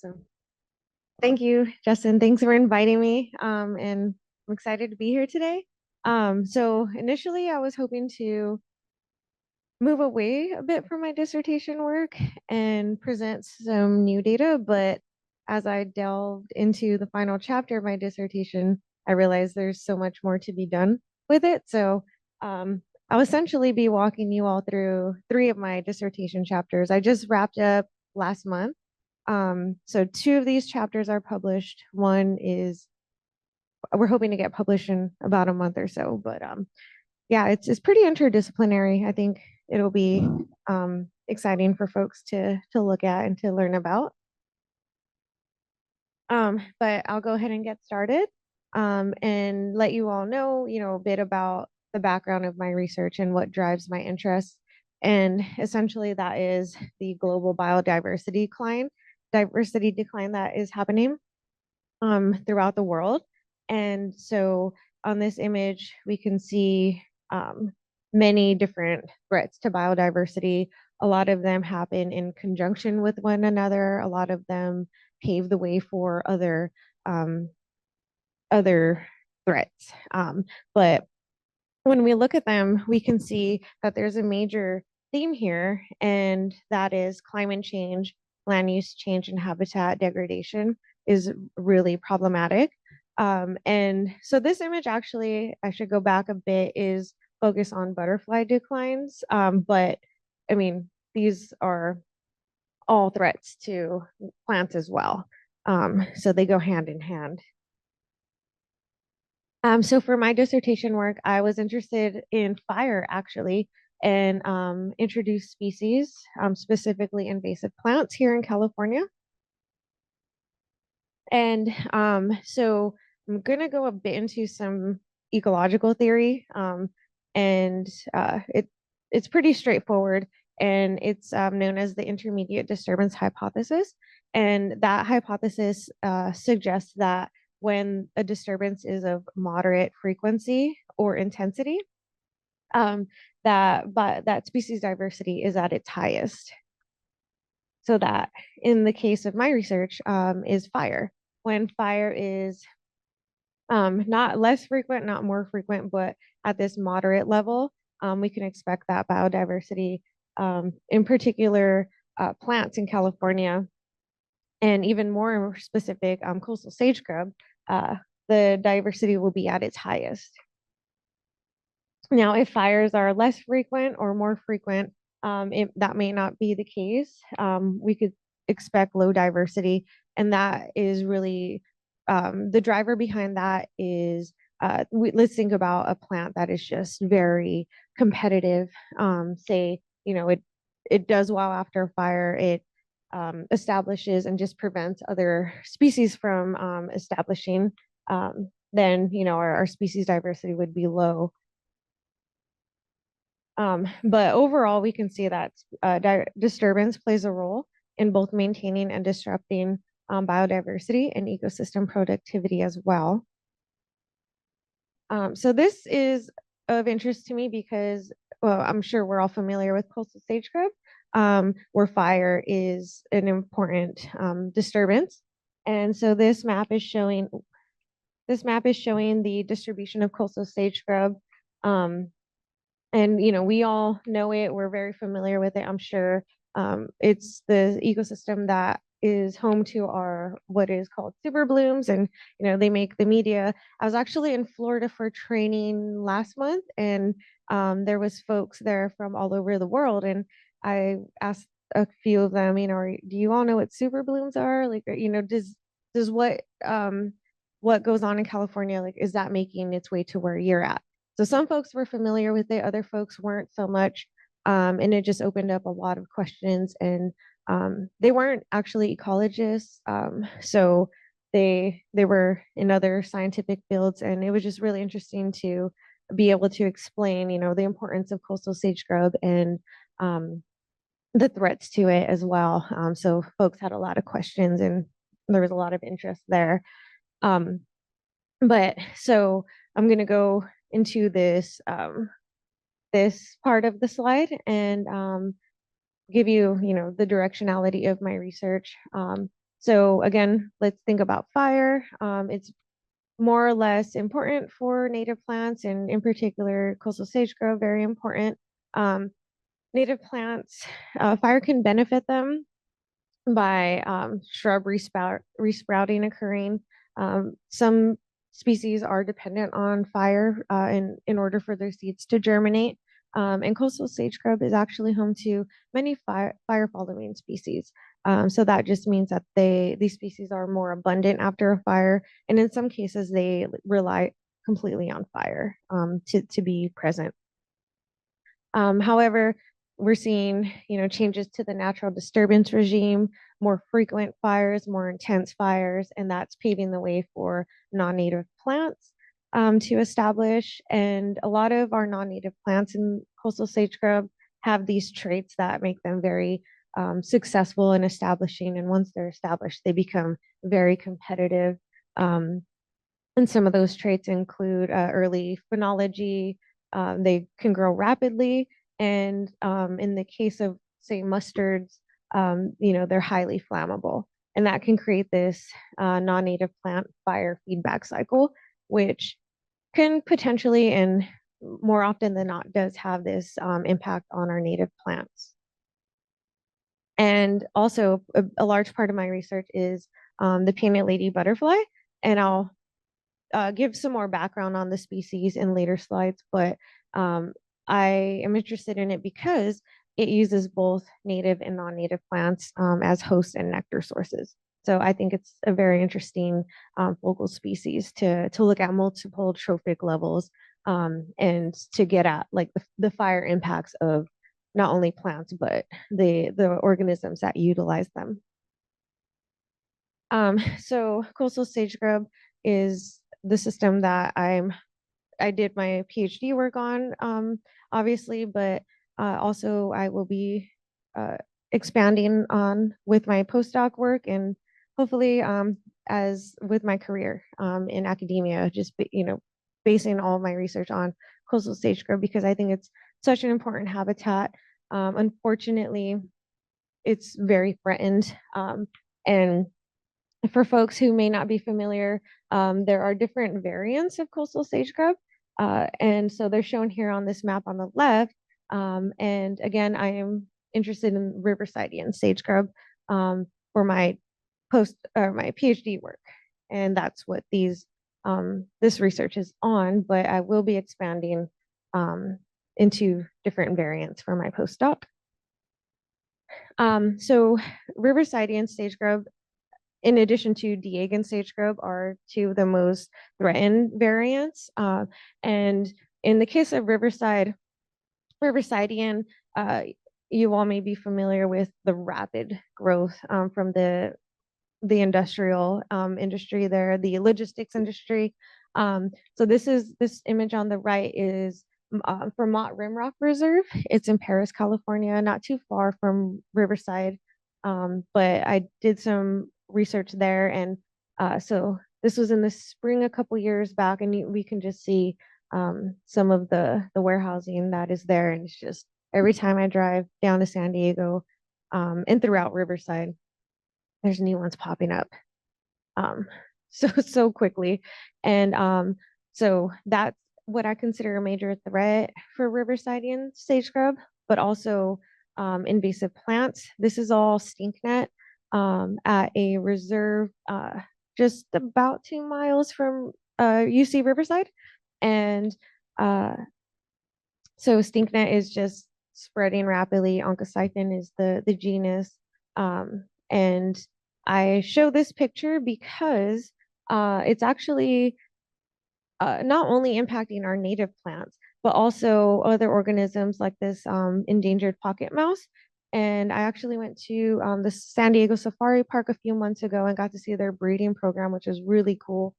Awesome. Thank you, Justin. Thanks for inviting me. And I'm excited to be here today. So initially I was hoping to move away a bit from my dissertation work and present some new data, but as I delved into the final chapter of my dissertation, I realized there's so much more to be done with it. So I'll essentially be walking you all through three of my dissertation chapters. I just wrapped up last month. So two of these chapters are published. One is we're hoping to get published in about a month or so, but yeah, it's pretty interdisciplinary. I think it'll be exciting for folks to look at and to learn about. But I'll go ahead and get started and let you all know, a bit about the background of my research and what drives my interest. And essentially, that is the global diversity decline that is happening throughout the world. And so on this image, we can see many different threats to biodiversity. A lot of them happen in conjunction with one another. A lot of them pave the way for um, other threats. But when we look at them, we can see that there's a major theme here, and that is climate change, land use change, and habitat degradation is really problematic. And so this image actually, I should go back a bit, is focused on butterfly declines. But I mean, these are all threats to plants as well. So they go hand in hand. So for my dissertation work, I was interested in fire actually, and introduced species, specifically invasive plants here in California. And so I'm gonna go a bit into some ecological theory, and it's pretty straightforward, and it's known as the intermediate disturbance hypothesis. And that hypothesis suggests that when a disturbance is of moderate frequency or intensity, um, that species diversity is at its highest. So that in the case of my research is fire. When fire is not less frequent, not more frequent, but at this moderate level, we can expect that biodiversity, in particular plants in California, and even more specific, coastal sage scrub, the diversity will be at its highest. Now, if fires are less frequent or more frequent, that may not be the case. We could expect low diversity, and that is really the driver behind that is let's think about a plant that is just very competitive. Say, it does well after fire. It establishes and just prevents other species from establishing. Then our species diversity would be low. But overall, we can see that disturbance plays a role in both maintaining and disrupting biodiversity and ecosystem productivity as well. So this is of interest to me because, well, I'm sure we're all familiar with coastal sage growth, where fire is an important disturbance. And so this map is showing the distribution of coastal sage scrub. And we all know it, we're very familiar with it, I'm sure. It's the ecosystem that is home to our what is called super blooms, and they make the media. I was actually in Florida for training last month, and there was folks there from all over the world, and I asked a few of them, do you all know what super blooms are? Like, does what goes on in California, like, is that making its way to where you're at? So some folks were familiar with it, other folks weren't so much. And it just opened up a lot of questions, and they weren't actually ecologists. So they were in other scientific fields, and it was just really interesting to be able to explain, the importance of coastal sage scrub and the threats to it as well. So folks had a lot of questions, and there was a lot of interest there. But so I'm going to go into this part of the slide and give you, the directionality of my research. So again, let's think about fire. It's more or less important for native plants, and in particular, coastal sage grove, very important. Um, Native plants, fire can benefit them by shrub resprouting occurring. Some species are dependent on fire in order for their seeds to germinate. And coastal sage grub is actually home to many fire following species. So that just means that these species are more abundant after a fire, and in some cases they rely completely on fire to be present. However, we're seeing, changes to the natural disturbance regime, more frequent fires, more intense fires, and that's paving the way for non-native plants to establish. And a lot of our non-native plants in coastal sage grove have these traits that make them very successful in establishing. And once they're established, they become very competitive. Um, and some of those traits include early phenology. They can grow rapidly. And in the case of, say, mustards, they're highly flammable. And that can create this non-native plant fire feedback cycle, which can potentially, and more often than not, does have this impact on our native plants. And also, a large part of my research is the painted lady butterfly. And I'll give some more background on the species in later slides, but I am interested in it because it uses both native and non-native plants as host and nectar sources. So I think it's a very interesting focal species to look at multiple trophic levels and to get at like the fire impacts of not only plants, but the organisms that utilize them. So coastal sage grub is the system that I did my PhD work on, obviously, but also I will be expanding on with my postdoc work, and hopefully as with my career in academia, just basing all of my research on coastal sage grub because I think it's such an important habitat. Unfortunately, it's very threatened, and for folks who may not be familiar, there are different variants of coastal sage grub. And so they're shown here on this map on the left. And again, I am interested in Riversidean sage grub for my my PhD work. And that's what this research is on, but I will be expanding into different variants for my postdoc. So Riversidean sage grub, in addition to Diegan sage grub, are two of the most threatened variants. And in the case of Riversidean, you all may be familiar with the rapid growth from the industrial industry there, the logistics industry. So this image on the right is from Mott Rimrock Reserve. It's in Paris, California, not too far from Riverside. But I did some research there, and so this was in the spring a couple years back, and we can just see some of the warehousing that is there, and it's just every time I drive down to San Diego and throughout Riverside, there's new ones popping up um, so quickly. And so that's what I consider a major threat for Riversidean sage scrub, but also invasive plants. This is all stinknet at a reserve just about 2 miles from UC Riverside. And so stinknet is just spreading rapidly. Oncocython is the genus. And I show this picture because it's actually not only impacting our native plants, but also other organisms like this endangered pocket mouse. And I actually went to the San Diego Safari Park a few months ago and got to see their breeding program, which is really cool.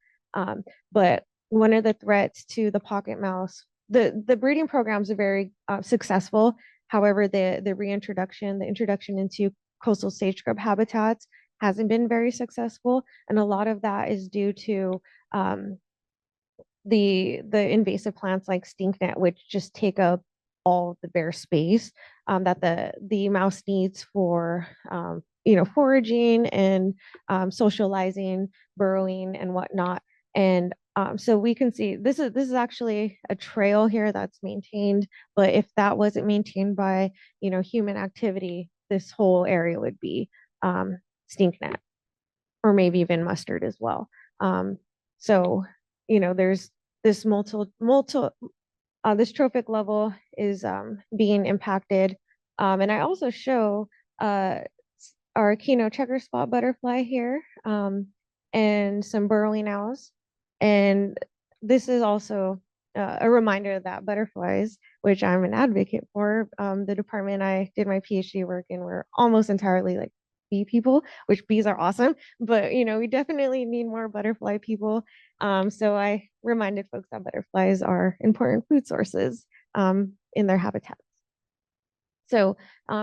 But one of the threats to the pocket mouse, the breeding programs are very successful. However, the introduction into coastal sage scrub habitats hasn't been very successful, and a lot of that is due to the invasive plants like stinknet, which just take up all the bare space that the mouse needs for foraging and socializing, burrowing and whatnot. And so we can see this is actually a trail here that's maintained, but if that wasn't maintained by, human activity, this whole area would be stink net or maybe even mustard as well. Um, so, there's this this trophic level is being impacted. And I also show uh, our keynote checker spot butterfly here, and some burrowing owls. And this is also a reminder that butterflies, which I'm an advocate for, the department I did my PhD work in, we're almost entirely like bee people, which bees are awesome, but we definitely need more butterfly people. So I reminded folks that butterflies are important food sources in their habitats. So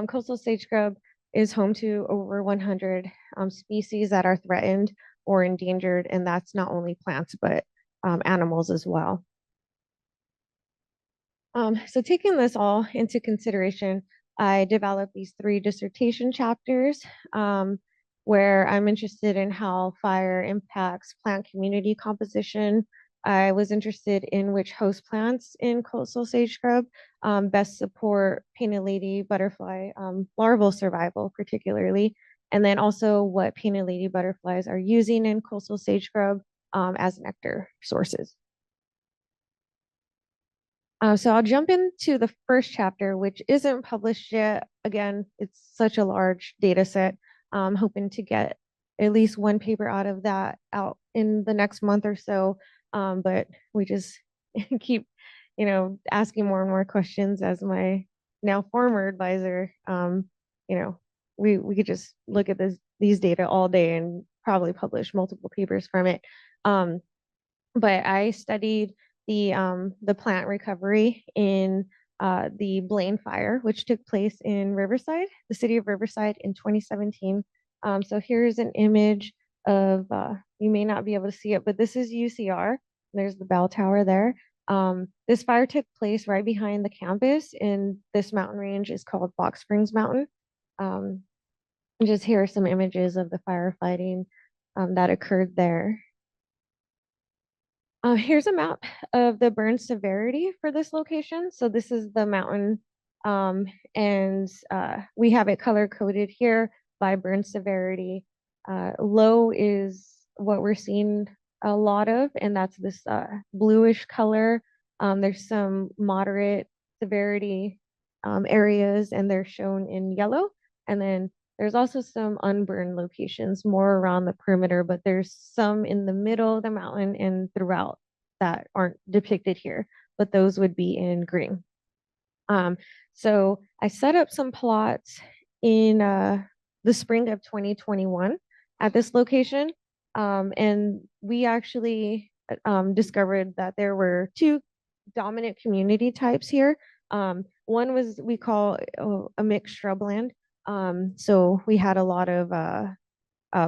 coastal sage scrub is home to over 100 species that are threatened or endangered, and that's not only plants, but animals as well. So taking this all into consideration, I developed these 3 dissertation chapters where I'm interested in how fire impacts plant community composition. I was interested in which host plants in coastal sage scrub best support painted lady butterfly larval survival, particularly, and then also what painted lady butterflies are using in coastal sage scrub as nectar sources. So I'll jump into the first chapter, which isn't published yet. Again, it's such a large data set. I'm hoping to get at least one paper out of that out in the next month or so. But we just keep, asking more and more questions as my now former advisor. We could just look at these data all day and probably publish multiple papers from it. But I studied the plant recovery in the Blaine fire, which took place in Riverside, the city of Riverside in 2017. So here's an image of, you may not be able to see it, but this is UCR. There's the bell tower there. This fire took place right behind the campus, and this mountain range is called Box Springs Mountain. Just here are some images of the firefighting that occurred there. Here's a map of the burn severity for this location. So this is the mountain, and we have it color coded here by burn severity. Low is what we're seeing a lot of, and that's this bluish color. There's some moderate severity areas, and they're shown in yellow. And then there's also some unburned locations more around the perimeter, but there's some in the middle of the mountain and throughout that aren't depicted here, but those would be in green. So I set up some plots in the spring of 2021 at this location. And we actually discovered that there were 2 dominant community types here. One was we call a mixed shrubland. So we had a lot of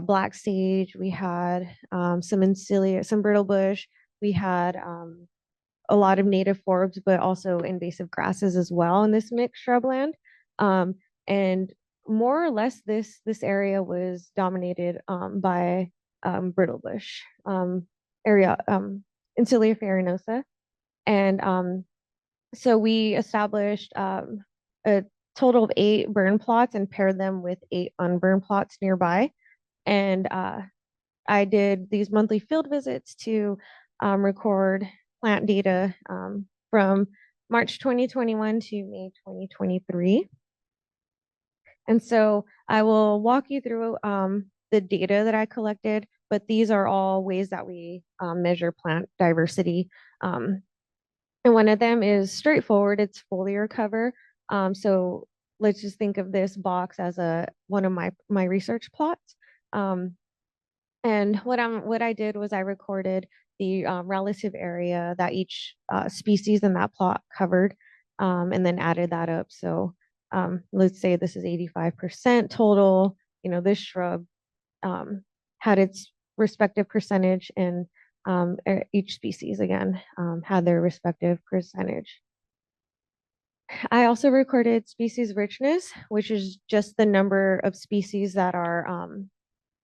black sage, we had some encilia, some brittle bush, we had a lot of native forbs, but also invasive grasses as well in this mixed shrubland. And more or less, this area was dominated by brittle bush area, Encilia farinosa, and so we established a total of 8 burn plots and paired them with 8 unburned plots nearby. And I did these monthly field visits to record plant data from March 2021 to May 2023. And so I will walk you through the data that I collected, but these are all ways that we measure plant diversity. And one of them is straightforward, it's foliar cover. So let's just think of this box as one of my research plots. And what I did was I recorded the relative area that each species in that plot covered, and then added that up. So let's say this is 85% total. This shrub had its respective percentage, and each species again had their respective percentage. I also recorded species richness, which is just the number of species that are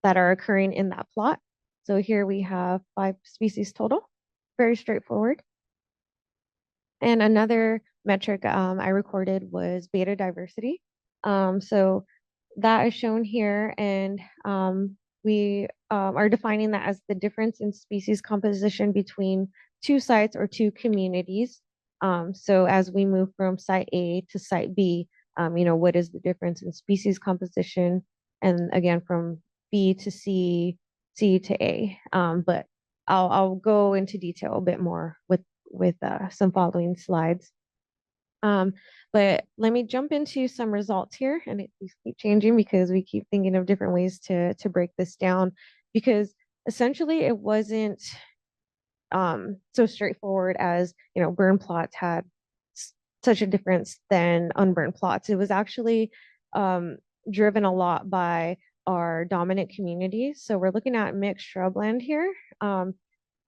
occurring in that plot. So here we have 5 species total, very straightforward. And another metric I recorded was beta diversity. So that is shown here, and we are defining that as the difference in species composition between 2 sites or 2 communities. So as we move from site A to site B, what is the difference in species composition? And again, from B to C, C to A. But I'll go into detail a bit more with some following slides. Um, but let me jump into some results here, and these keep changing because we keep thinking of different ways to break this down, because essentially it wasn't so straightforward as, burn plots had such a difference than unburned plots. It was actually um, driven a lot by our dominant communities. So we're looking at mixed shrubland here.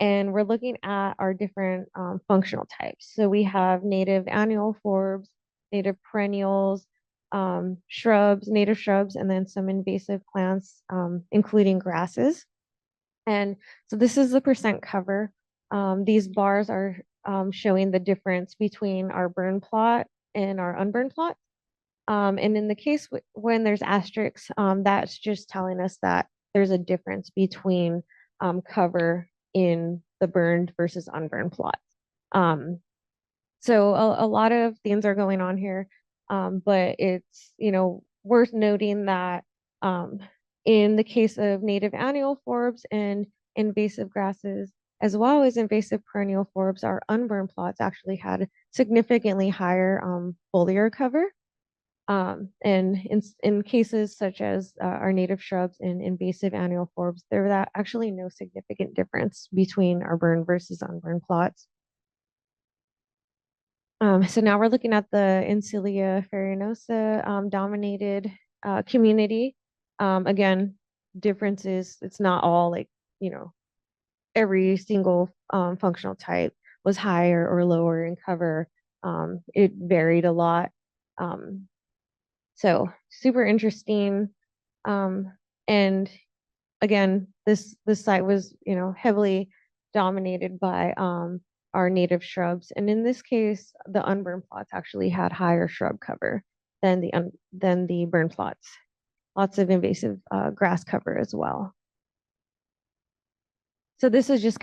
And we're looking at our different functional types. So we have native annual forbs, native perennials, shrubs, native shrubs, and then some invasive plants, including grasses. And so this is the percent cover. These bars are showing the difference between our burn plot and our unburned plot. And in the case when there's asterisks, that's just telling us that there's a difference between cover in the burned versus unburned plot. So a lot of things are going on here, but it's, worth noting that in the case of native annual forbs and invasive grasses, as well as invasive perennial forbs, our unburned plots actually had significantly higher foliar cover. And in cases such as our native shrubs and invasive annual forbs, there was actually no significant difference between our burned versus unburned plots. So now we're looking at the Encilia farinosa dominated community. Again, differences, it's not all like, every single functional type was higher or lower in cover. It varied a lot. So super interesting. And again, this site was, heavily dominated by our native shrubs. And in this case, the unburned plots actually had higher shrub cover than the burned plots. Lots of invasive grass cover as well. So this is just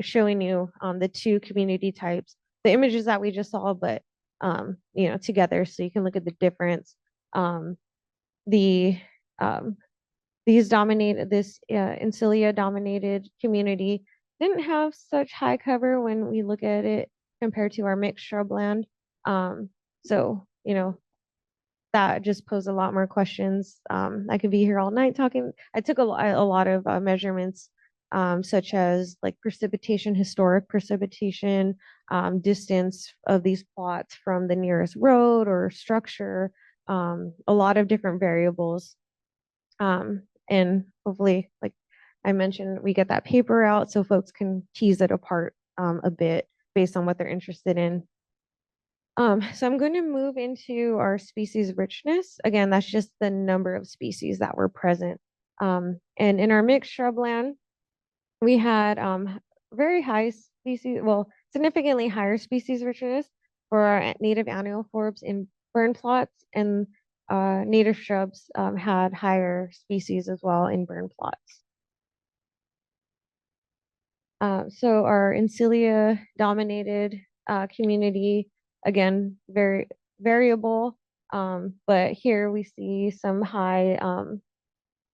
showing you the 2 community types, the images that we just saw, but together, so you can look at the difference. The This Encilia dominated community didn't have such high cover when we look at it compared to our mixed shrubland. So, that just posed a lot more questions. I could be here all night talking. I took a lot of measurements, such as like precipitation, historic precipitation, distance of these plots from the nearest road or structure, a lot of different variables. And hopefully, like I mentioned, we get that paper out so folks can tease it apart a bit based on what they're interested in. So I'm going to move into our species richness. Again, that's just the number of species that were present. And in our mixed shrubland, we had very high species, well, significantly higher species richness for our native annual forbs in burn plots, and native shrubs had higher species as well in burn plots. So our Encilia dominated community, again, very variable, but here we see some high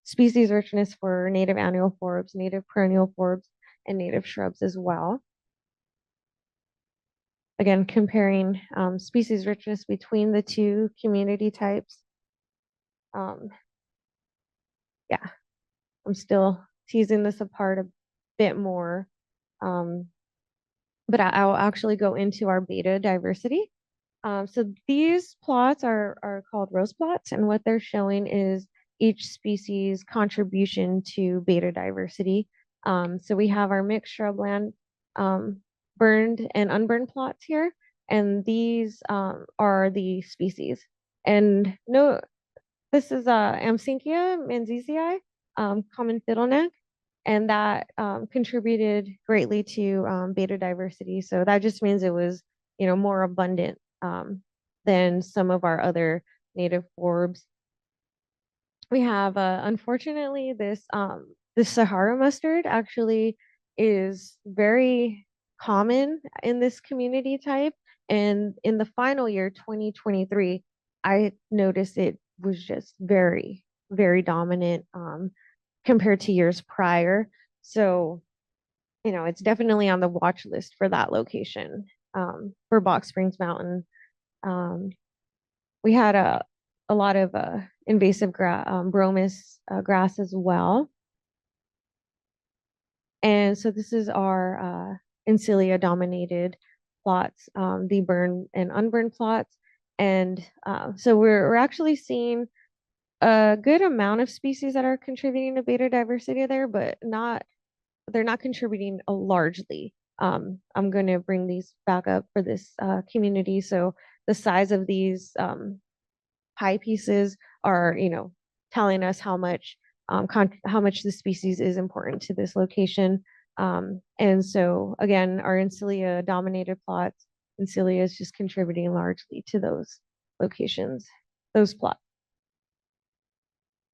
species richness for native annual forbs, native perennial forbs, and native shrubs as well. Again, comparing species richness between the 2 community types. Yeah, I'm still teasing this apart a bit more. But I'll actually go into our beta diversity. So these plots are called rose plots, and what they're showing is each species contribution to beta diversity. So we have our mixed shrubland, burned and unburned plots here, and these are the species. And no, this is Amsinkia manzesii, common fiddleneck, and that contributed greatly to beta diversity. So that just means it was, more abundant than some of our other native forbs. We have, unfortunately, this Sahara mustard actually is very common in this community type. And in the final year, 2023, I noticed it was just very, very dominant compared to years prior. So, it's definitely on the watch list for that location, for Box Springs Mountain. Um, we had a lot of invasive bromus grass as well. And so this is our Encilia dominated plots, the burn and unburned plots. And so we're actually seeing a good amount of species that are contributing to beta diversity there, but they're not contributing largely. I'm going to bring these back up for this community. So the size of these pie pieces are, telling us how much the species is important to this location. And so again, our Encilia dominated plots, Encilia is just contributing largely to those locations, those plots.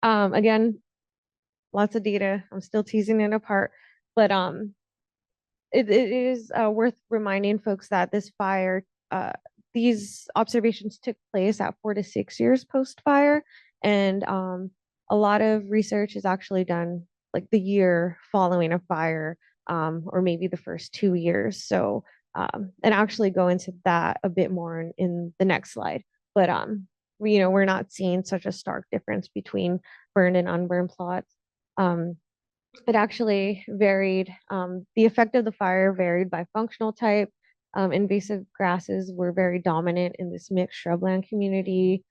Again, lots of data. I'm still teasing it apart, but it is worth reminding folks that these observations took place at 4 to 6 years post-fire, and a lot of research is actually done like the year following a fire, or maybe the first 2 years. So, and actually go into that a bit more in the next slide. But we're not seeing such a stark difference between burned and unburned plots. It actually varied. The effect of the fire varied by functional type. Invasive grasses were very dominant in this mixed shrubland community.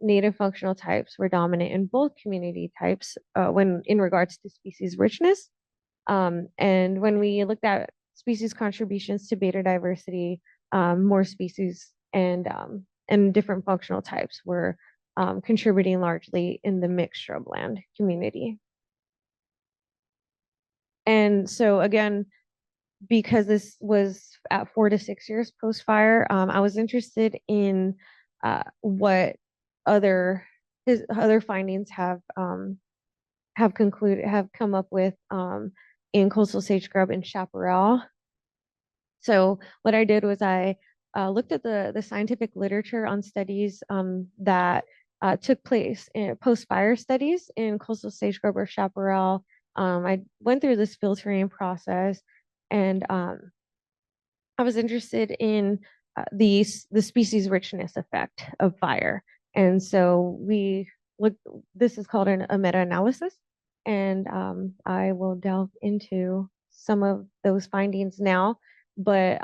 Native functional types were dominant in both community types when in regards to species richness. And when we looked at species contributions to beta diversity, more species and different functional types were contributing largely in the mixed shrubland community. And so again, because this was at 4 to 6 years post fire, I was interested in what other his other findings have come up with in coastal sage scrub and chaparral. So what I did was I looked at the scientific literature on studies that took place in post-fire studies in coastal sage scrub or chaparral. I went through this filtering process, and I was interested in the species richness effect of fire. And so we looked, this is called a meta-analysis, and I will delve into some of those findings now. But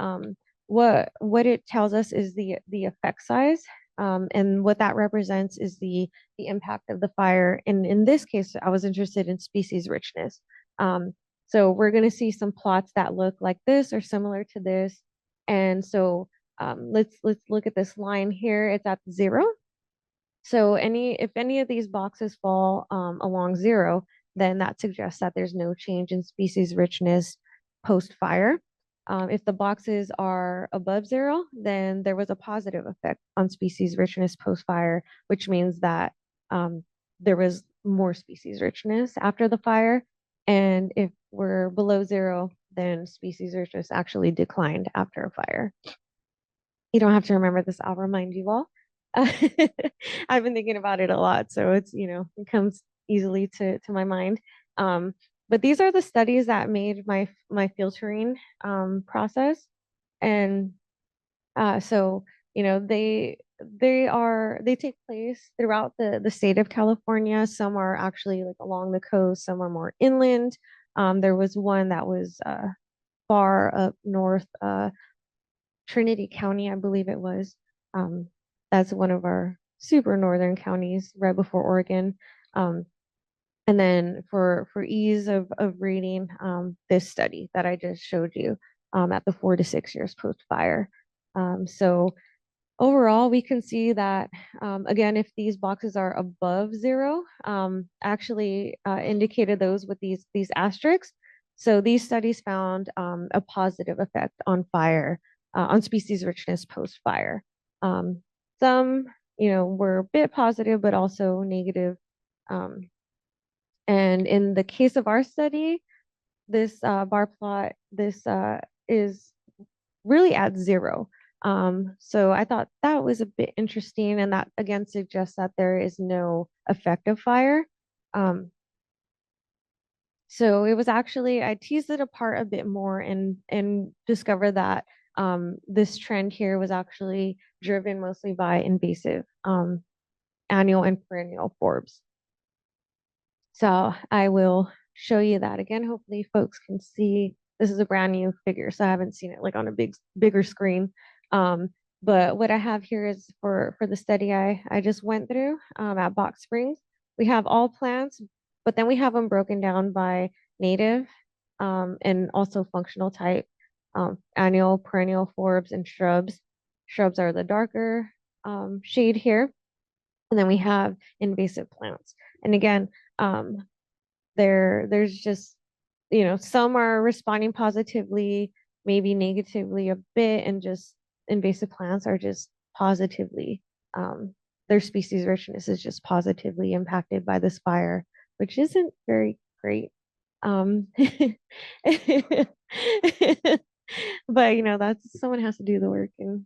what it tells us is the effect size, and what that represents is the impact of the fire. And in this case, I was interested in species richness. So we're going to see some plots that look like this or similar to this. And so let's look at this line here. It's at 0. So if any of these boxes fall along 0, then that suggests that there's no change in species richness post-fire. If the boxes are above 0, then there was a positive effect on species richness post-fire, which means that there was more species richness after the fire. And if we're below 0, then species richness actually declined after a fire. You don't have to remember this, I'll remind you all. I've been thinking about it a lot, so it's, it comes easily to my mind. But these are the studies that made my filtering process. And so, they take place throughout the state of California. Some are actually like along the coast, some are more inland. There was one that was far up north, Trinity County, I believe it was. That's one of our super northern counties right before Oregon. And then for ease of reading, this study that I just showed you at the 4 to 6 years post fire. So overall, we can see that, again, if these boxes are above zero, actually indicated those with these asterisks. So these studies found a positive effect on fire, on species richness post-fire. Um, some, were a bit positive, but also negative. Um, and in the case of our study, this bar plot, this is really at zero. So I thought that was a bit interesting, and that again suggests that there is no effective fire. Um, so it was actually, I teased it apart a bit more and discovered that this trend here was actually driven mostly by invasive annual and perennial forbs. So I will show you that again. Hopefully folks can see, this is a brand new figure, so I haven't seen it like on a bigger screen. Um, but what I have here is for the study I just went through at Box Springs. We have all plants, but then we have them broken down by native and also functional type, annual, perennial forbs, and shrubs. Shrubs are the darker shade here. And then we have invasive plants. And again, um, there's just, some are responding positively, maybe negatively a bit, and just invasive plants are just positively, their species richness is just positively impacted by this fire, which isn't very great. Um, but that's, someone has to do the work, and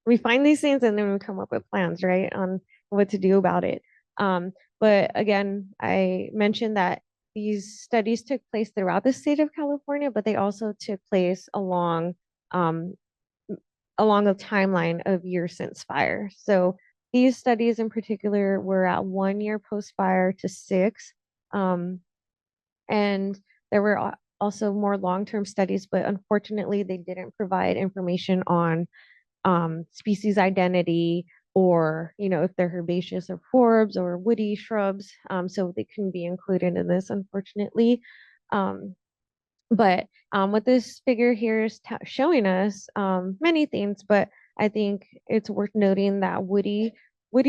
we find these things and then we come up with plans, right, on what to do about it. But again, I mentioned that these studies took place throughout the state of California, but they also took place um, along a timeline of years since fire. So these studies in particular were at 1 year post fire to six. Um, and there were also more long-term studies, but unfortunately they didn't provide information on species identity, or if they're herbaceous or forbs or woody shrubs. So they couldn't be included in this, unfortunately. Um, but what this figure here is showing us, many things, but I think it's worth noting that woody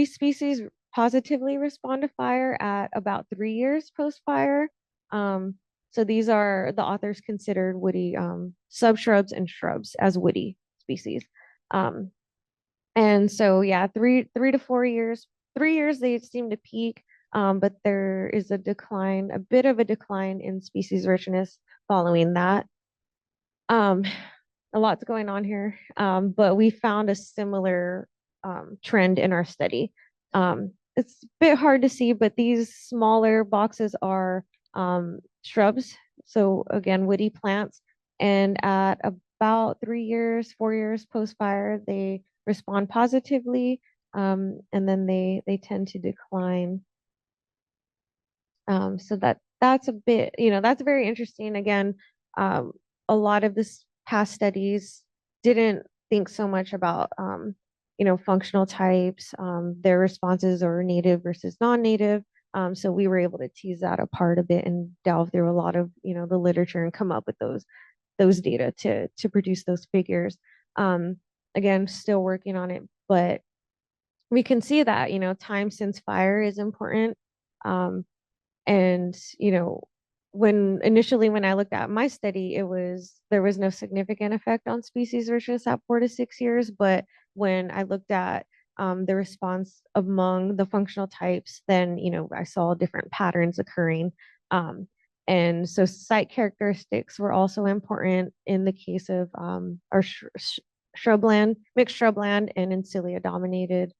species positively respond to fire at about 3 years post fire. Um, so these are the authors considered woody subshrubs and shrubs as woody species. Um, and so yeah, three to 4 years, 3 years they seem to peak, but there is a decline, a bit of a decline in species richness following that. Um, a lot's going on here, but we found a similar trend in our study. It's a bit hard to see, but these smaller boxes are shrubs. So again, woody plants. And at about 3 years, 4 years post fire, they respond positively, and then they tend to decline. So that's a bit, that's very interesting. Again, um, a lot of this past studies didn't think so much about, functional types, their responses, or native versus non-native. So we were able to tease that apart a bit and delve through a lot of, the literature and come up with those data to produce those figures. Um, Again, still working on it, but we can see that, time since fire is important. Um, and, when I looked at my study, there was no significant effect on species richness at 4 to 6 years. But when I looked at the response among the functional types, then, I saw different patterns occurring. Um, and so site characteristics were also important in the case of our shrubland, mixed shrubland and Encilia dominated.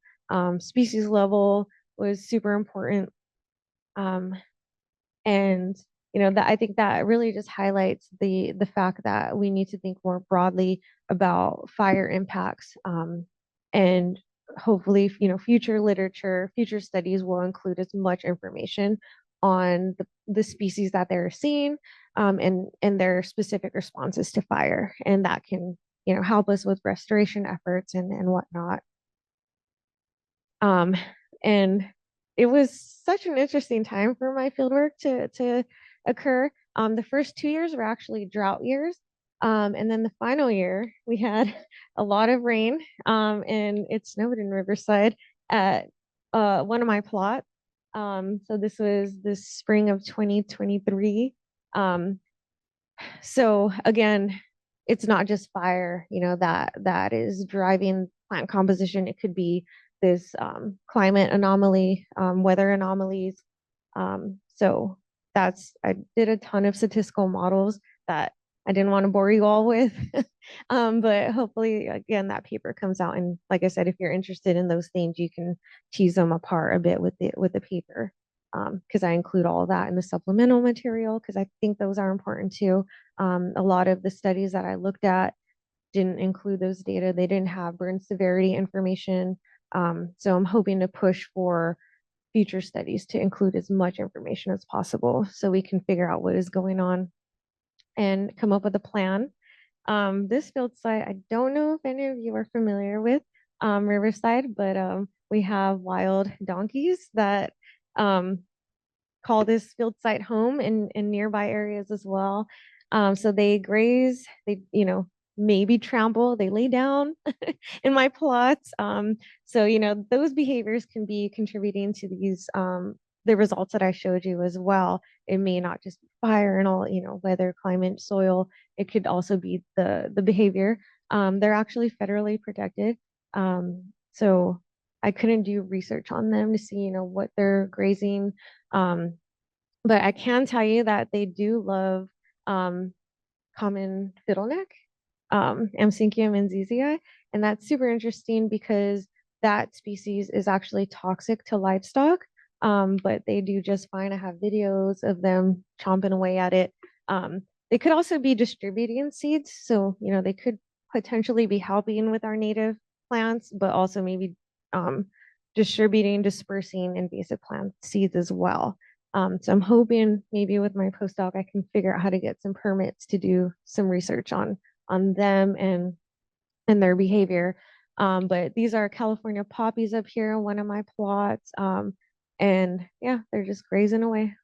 Species level was super important. Um, and that, I think that really just highlights the fact that we need to think more broadly about fire impacts, and hopefully future literature, future studies will include as much information on the species that they're seeing, and their specific responses to fire, and that can help us with restoration efforts and whatnot. Um, and it was such an interesting time for my fieldwork to occur. The first 2 years were actually drought years. And then the final year, we had a lot of rain, and it snowed in Riverside at one of my plots. So this was the spring of 2023. Um, so again, it's not just fire, that is driving plant composition. It could be this climate anomaly, weather anomalies. So I did a ton of statistical models that I didn't want to bore you all with. But hopefully, again, that paper comes out. And like I said, if you're interested in those things, you can tease them apart a bit with the paper. Because I include all of that in the supplemental material because I think those are important too. A lot of the studies that I looked at didn't include those data. They didn't have burn severity information. So I'm hoping to push for future studies to include as much information as possible so we can figure out what is going on and come up with a plan. This field site, I don't know if any of you are familiar with Riverside, but we have wild donkeys that um, call this field site home in nearby areas as well. So they graze, maybe trample, they lay down in my plots. So, those behaviors can be contributing to the results that I showed you as well. It may not just be fire and all, weather, climate, soil. It could also be the behavior. They're actually federally protected. So I couldn't do research on them to see, what they're grazing. Um, but I can tell you that they do love um, common fiddleneck, Amsynchium and ZZI. And that's super interesting because that species is actually toxic to livestock, but they do just fine. I have videos of them chomping away at it. They could also be distributing seeds. So, they could potentially be helping with our native plants, but also maybe distributing, dispersing invasive plant seeds as well. So I'm hoping maybe with my postdoc, I can figure out how to get some permits to do some research on them and their behavior. But these are California poppies up here in one of my plots. And yeah, they're just grazing away.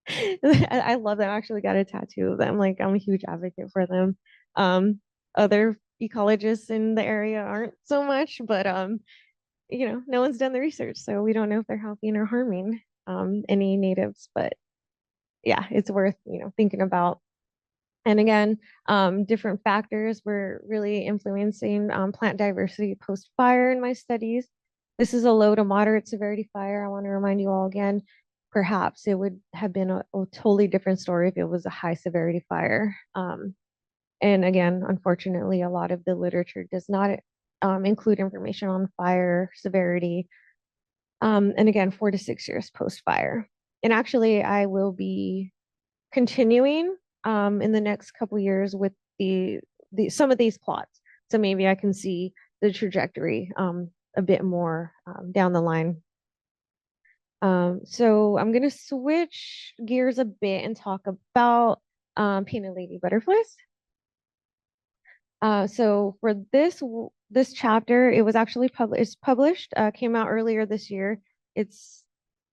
I love them. I actually got a tattoo of them. Like I'm a huge advocate for them. Other ecologists in the area aren't so much, but no one's done the research, so we don't know if they're helping or harming any natives. But yeah, it's worth thinking about. And again, different factors were really influencing plant diversity post fire in my studies. This is a low to moderate severity fire. I want to remind you all again, perhaps it would have been a totally different story if it was a high severity fire. And again, unfortunately, a lot of the literature does not include information on fire severity. And again, 4 to 6 years post fire. And actually, I will be continuing in the next couple years with the some of these plots. So maybe I can see the trajectory a bit more down the line. So I'm gonna switch gears a bit and talk about painted lady butterflies. So for this chapter, it was actually published, came out earlier this year. It's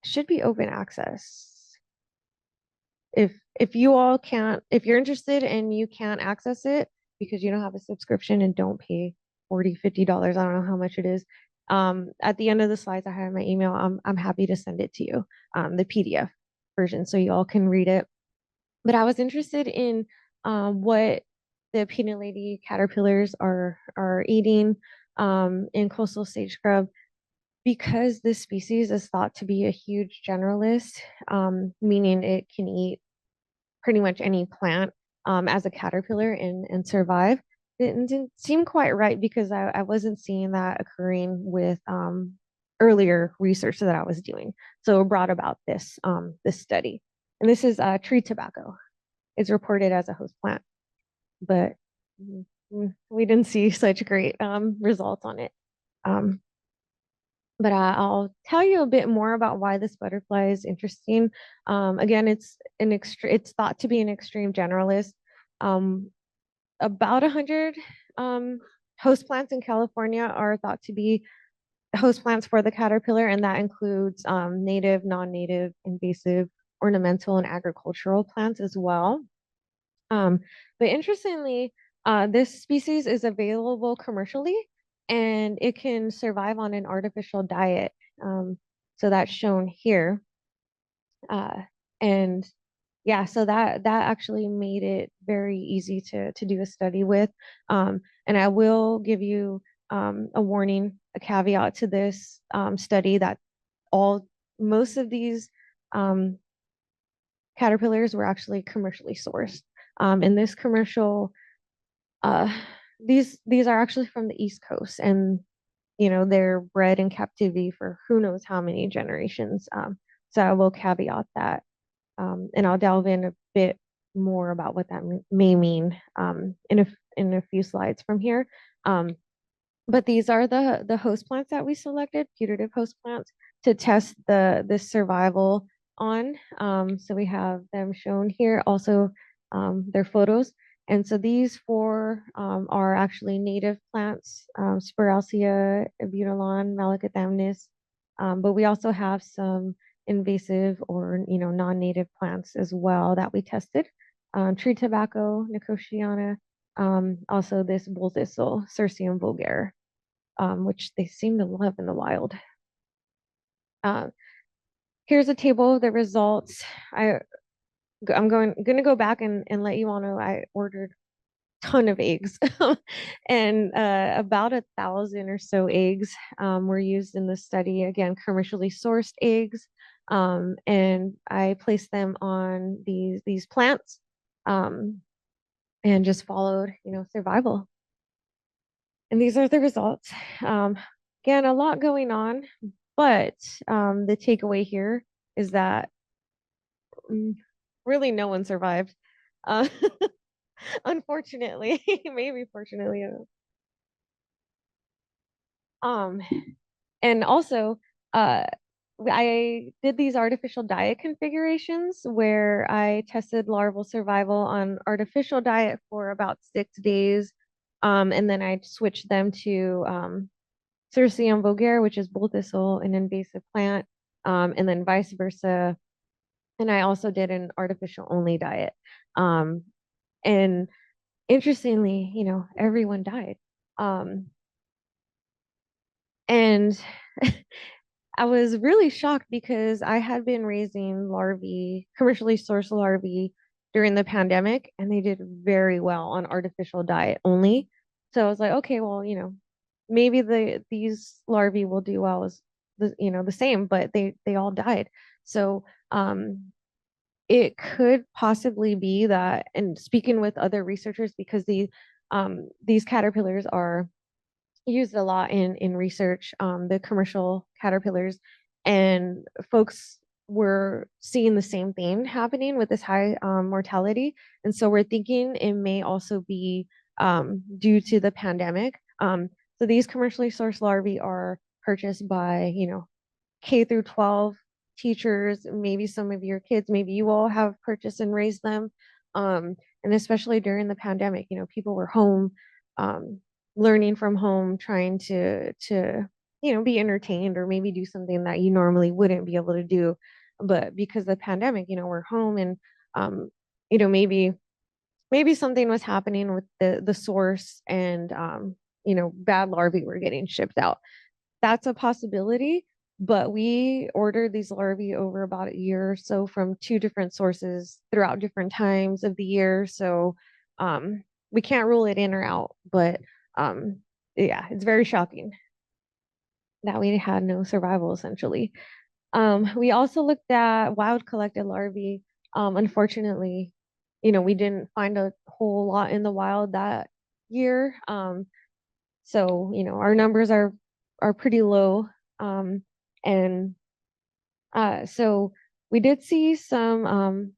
should be open access. If you all can't, if you're interested and you can't access it because you don't have a subscription and don't pay $40, $50, I don't know how much it is. At the end of the slides, I have my email. I'm happy to send it to you, the PDF version, so you all can read it. But I was interested in what the peanut lady caterpillars are eating in coastal sage scrub because this species is thought to be a huge generalist, meaning it can eat pretty much any plant as a caterpillar and survive. It didn't seem quite right because I wasn't seeing that occurring with earlier research that I was doing. So it brought about this study. And this is tree tobacco. It's reported as a host plant, but we didn't see such great results on it. Um, but I'll tell you a bit more about why this butterfly is interesting. Again, it's thought to be an extreme generalist. About 100 host plants in California are thought to be host plants for the caterpillar, and that includes native, non-native, invasive, ornamental, and agricultural plants as well. Um, but interestingly, this species is available commercially and it can survive on an artificial diet. Um, so that's shown here. Uh, and yeah, so that actually made it very easy to do a study with. And I will give you a warning, a caveat to this study that all most of these um, caterpillars were actually commercially sourced. And this commercial, uh, these are actually from the East Coast, and they're bred in captivity for who knows how many generations. So I will caveat that, and I'll delve in a bit more about what that may mean in a few slides from here. Um, but these are the host plants that we selected, putative host plants, to test the survival on. So we have them shown here, also their photos. And so these four are actually native plants, Spiralcia, Abutilon, Malacathamnus. But we also have some invasive or non-native plants as well that we tested. Tree tobacco, Nicotiana, also this bull thistle, Cirsium vulgare, which they seem to love in the wild. Uh, Here's a table of the results. I'm going to go back and let you all know I ordered a ton of eggs, and about 1,000 or so eggs were used in the study. Again, commercially sourced eggs, and I placed them on these plants, and just followed, survival. And these are the results. Um, Again, a lot going on, but the takeaway here is that mm, really no one survived. Uh, Unfortunately, maybe fortunately. Um, and also, uh, I did these artificial diet configurations where I tested larval survival on artificial diet for about 6 days. And then I switched them to Cirsium vulgare, which is bull thistle, an invasive plant, and then vice versa. And I also did an artificial only diet. Um, and interestingly, everyone died. Um, and I was really shocked because I had been raising larvae, commercially sourced larvae during the pandemic, and they did very well on artificial diet only. So I was like, okay, well, maybe these larvae will do well as the same, but they all died. So it could possibly be that, and speaking with other researchers, because these caterpillars are used a lot in research, the commercial caterpillars, and folks were seeing the same thing happening with this high mortality. And so we're thinking it may also be due to the pandemic. So these commercially sourced larvae are purchased by, K through 12 teachers, maybe some of your kids, maybe you all have purchased and raised them. And especially during the pandemic, people were home, um, learning from home, trying to be entertained or maybe do something that you normally wouldn't be able to do. But because of the pandemic, we're home, and um, maybe something was happening with the source, and bad larvae were getting shipped out. That's a possibility, but we ordered these larvae over about a year or so from two different sources throughout different times of the year. So we can't rule it in or out, but um, yeah, it's very shocking that we had no survival essentially. We also looked at wild collected larvae. Unfortunately, we didn't find a whole lot in the wild that year. So, our numbers are pretty low. And so we did see some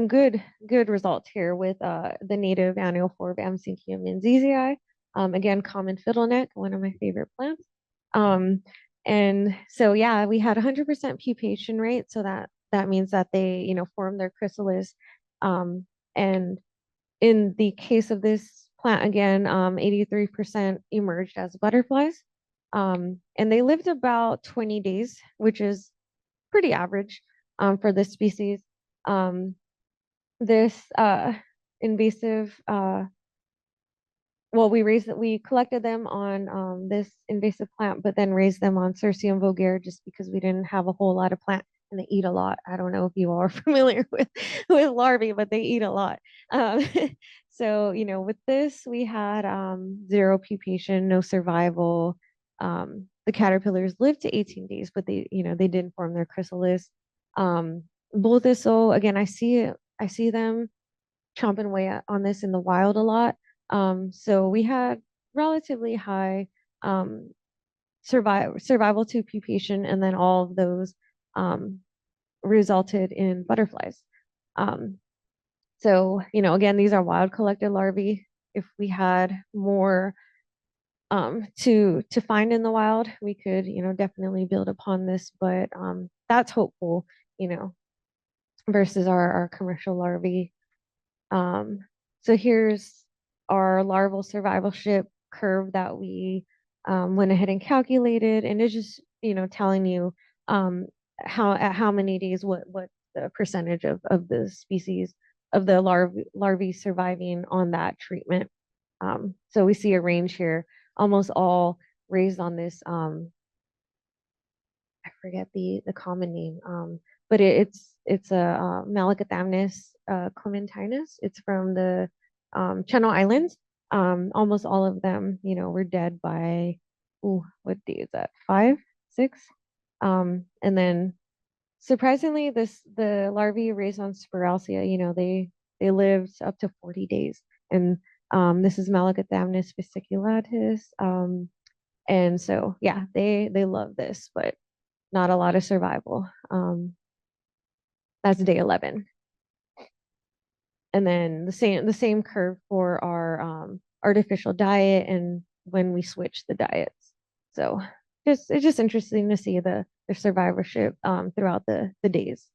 good results here with the native annual forb Amsynchium menziesii. Again, common fiddleneck, one of my favorite plants. Um, and so yeah, we had 100% pupation rate, so that means that they form their chrysalis. And in the case of this plant, again, 83% emerged as butterflies. And they lived about 20 days, which is pretty average for this species. Um, this invasive, well, we collected them on this invasive plant, but then raised them on Cirsium vulgare just because we didn't have a whole lot of plant and they eat a lot. I don't know if you all are familiar with larvae, but they eat a lot. Um, so, with this, we had zero pupation, no survival. The caterpillars lived to 18 days, but they didn't form their chrysalis. Bull thistle, again, I see them chomping away on this in the wild a lot. So we had relatively high survival to pupation, and then all of those um, resulted in butterflies. Um, so, again, these are wild collected larvae. If we had more to find in the wild, we could, definitely build upon this, but that's hopeful, you know, versus our commercial larvae. Um, so here's our larval survivalship curve that we went ahead and calculated, and it's just, telling you how at how many days what the percentage of the species of the larvae surviving on that treatment. So we see a range here, almost all raised on this I forget the common name, but it's a Malacathamnus clementinus. It's from the Channel Islands. Almost all of them, were dead by, ooh, what day is that? 5, 6. And then surprisingly, the larvae raised on Spiralsia, they lived up to 40 days. And this is Malacathamnus fasciculatus. And so yeah, they love this, but not a lot of survival. That's day 11. And then the same curve for our artificial diet and when we switch the diets. So it's just interesting to see the survivorship throughout the days.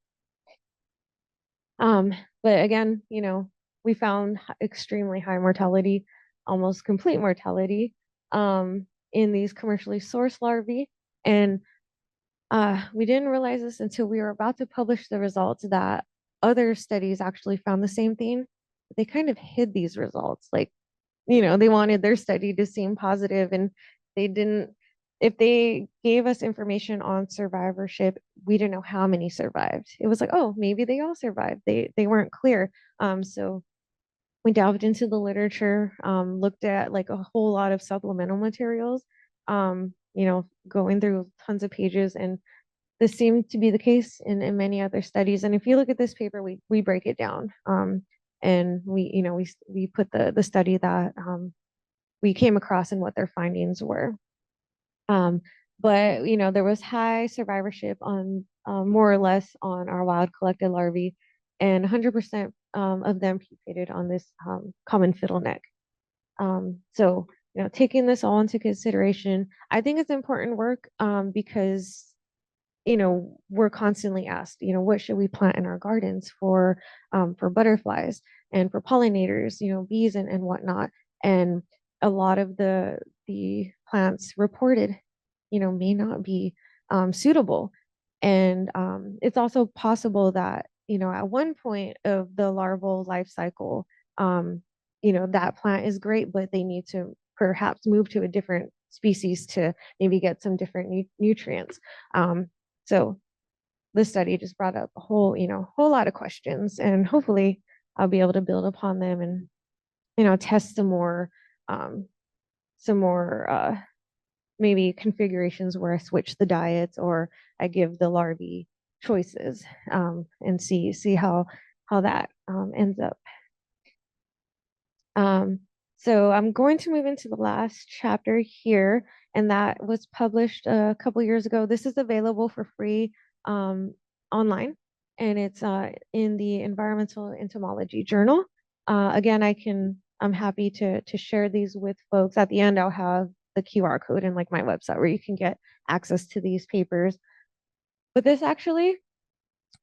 Um, but again, we found extremely high mortality, almost complete mortality in these commercially sourced larvae. And we didn't realize this until we were about to publish the results that other studies actually found the same thing. But they kind of hid these results. Like, they wanted their study to seem positive and they didn't. If they gave us information on survivorship, we didn't know how many survived. It was like, oh, maybe they all survived. They weren't clear. So we delved into the literature, looked at like a whole lot of supplemental materials, going through tons of pages, and this seemed to be the case in many other studies. And if you look at this paper, we break it down. And we put the study that we came across and what their findings were. Um, but there was high survivorship on more or less on our wild collected larvae, and 100% of them pupated on this common fiddleneck. So taking this all into consideration, I think it's important work because we're constantly asked, what should we plant in our gardens for butterflies and for pollinators, bees and whatnot. And a lot of the plants reported, may not be suitable. And it's also possible that, at one point of the larval life cycle, that plant is great, but they need to perhaps move to a different species to maybe get some different nutrients. So this study just brought up a whole lot of questions, and hopefully I'll be able to build upon them and, test um, some more, maybe configurations where I switch the diets or I give the larvae choices, and see how that ends up. Um, so I'm going to move into the last chapter here, and that was published a couple years ago. This is available for free online, and it's in the Environmental Entomology Journal. Again, I'm happy to share these with folks. At the end, I'll have the QR code and like my website where you can get access to these papers. But this actually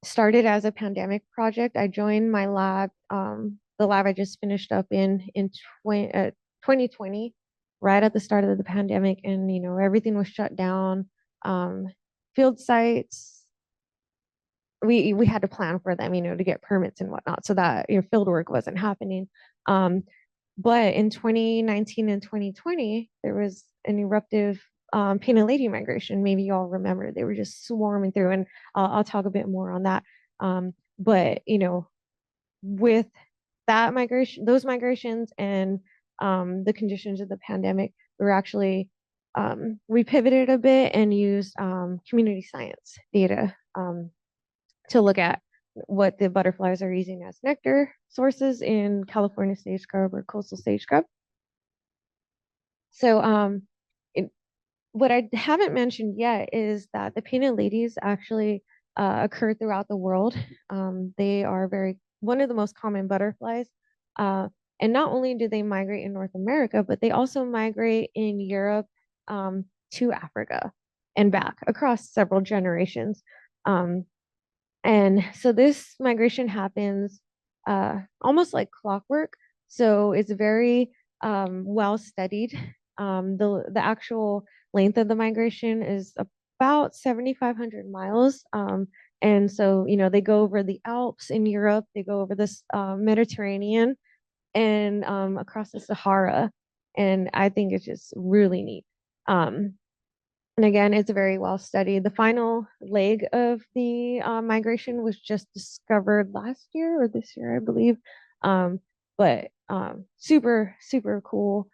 started as a pandemic project. I joined my lab, the lab I just finished up in 2020, right at the start of the pandemic, and everything was shut down. Field sites we had to plan for them, to get permits and whatnot, so that field work wasn't happening. Um, but in 2019 and 2020, there was an eruptive painted lady migration. Maybe you all remember they were just swarming through, and I'll talk a bit more on that. But with that migration, those migrations, and the conditions of the pandemic, we were actually we pivoted a bit and used community science data to look at what the butterflies are using as nectar sources in California sage scrub or coastal sage scrub. So it, what I haven't mentioned yet is that the painted ladies actually occur throughout the world. They are one of the most common butterflies. Uh, and not only do they migrate in North America, but they also migrate in Europe to Africa and back across several generations. Um, and so this migration happens almost like clockwork. So it's very well studied. The actual length of the migration is about 7,500 miles. And so, they go over the Alps in Europe, they go over this Mediterranean, and across the Sahara. And I think it's just really neat. Um, and again, it's very well studied. The final leg of the migration was just discovered last year or this year, I believe. But super, super cool.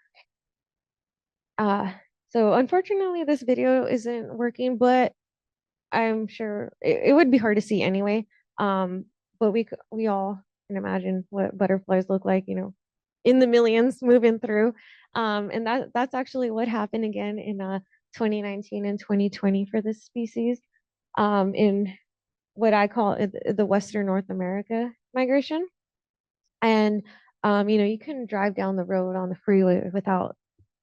Uh, so unfortunately, this video isn't working, but I'm sure it would be hard to see anyway. But we all can imagine what butterflies look like, in the millions moving through. And that's actually what happened again in 2019 and 2020 for this species, in what I call the Western North America migration. And you couldn't drive down the road on the freeway without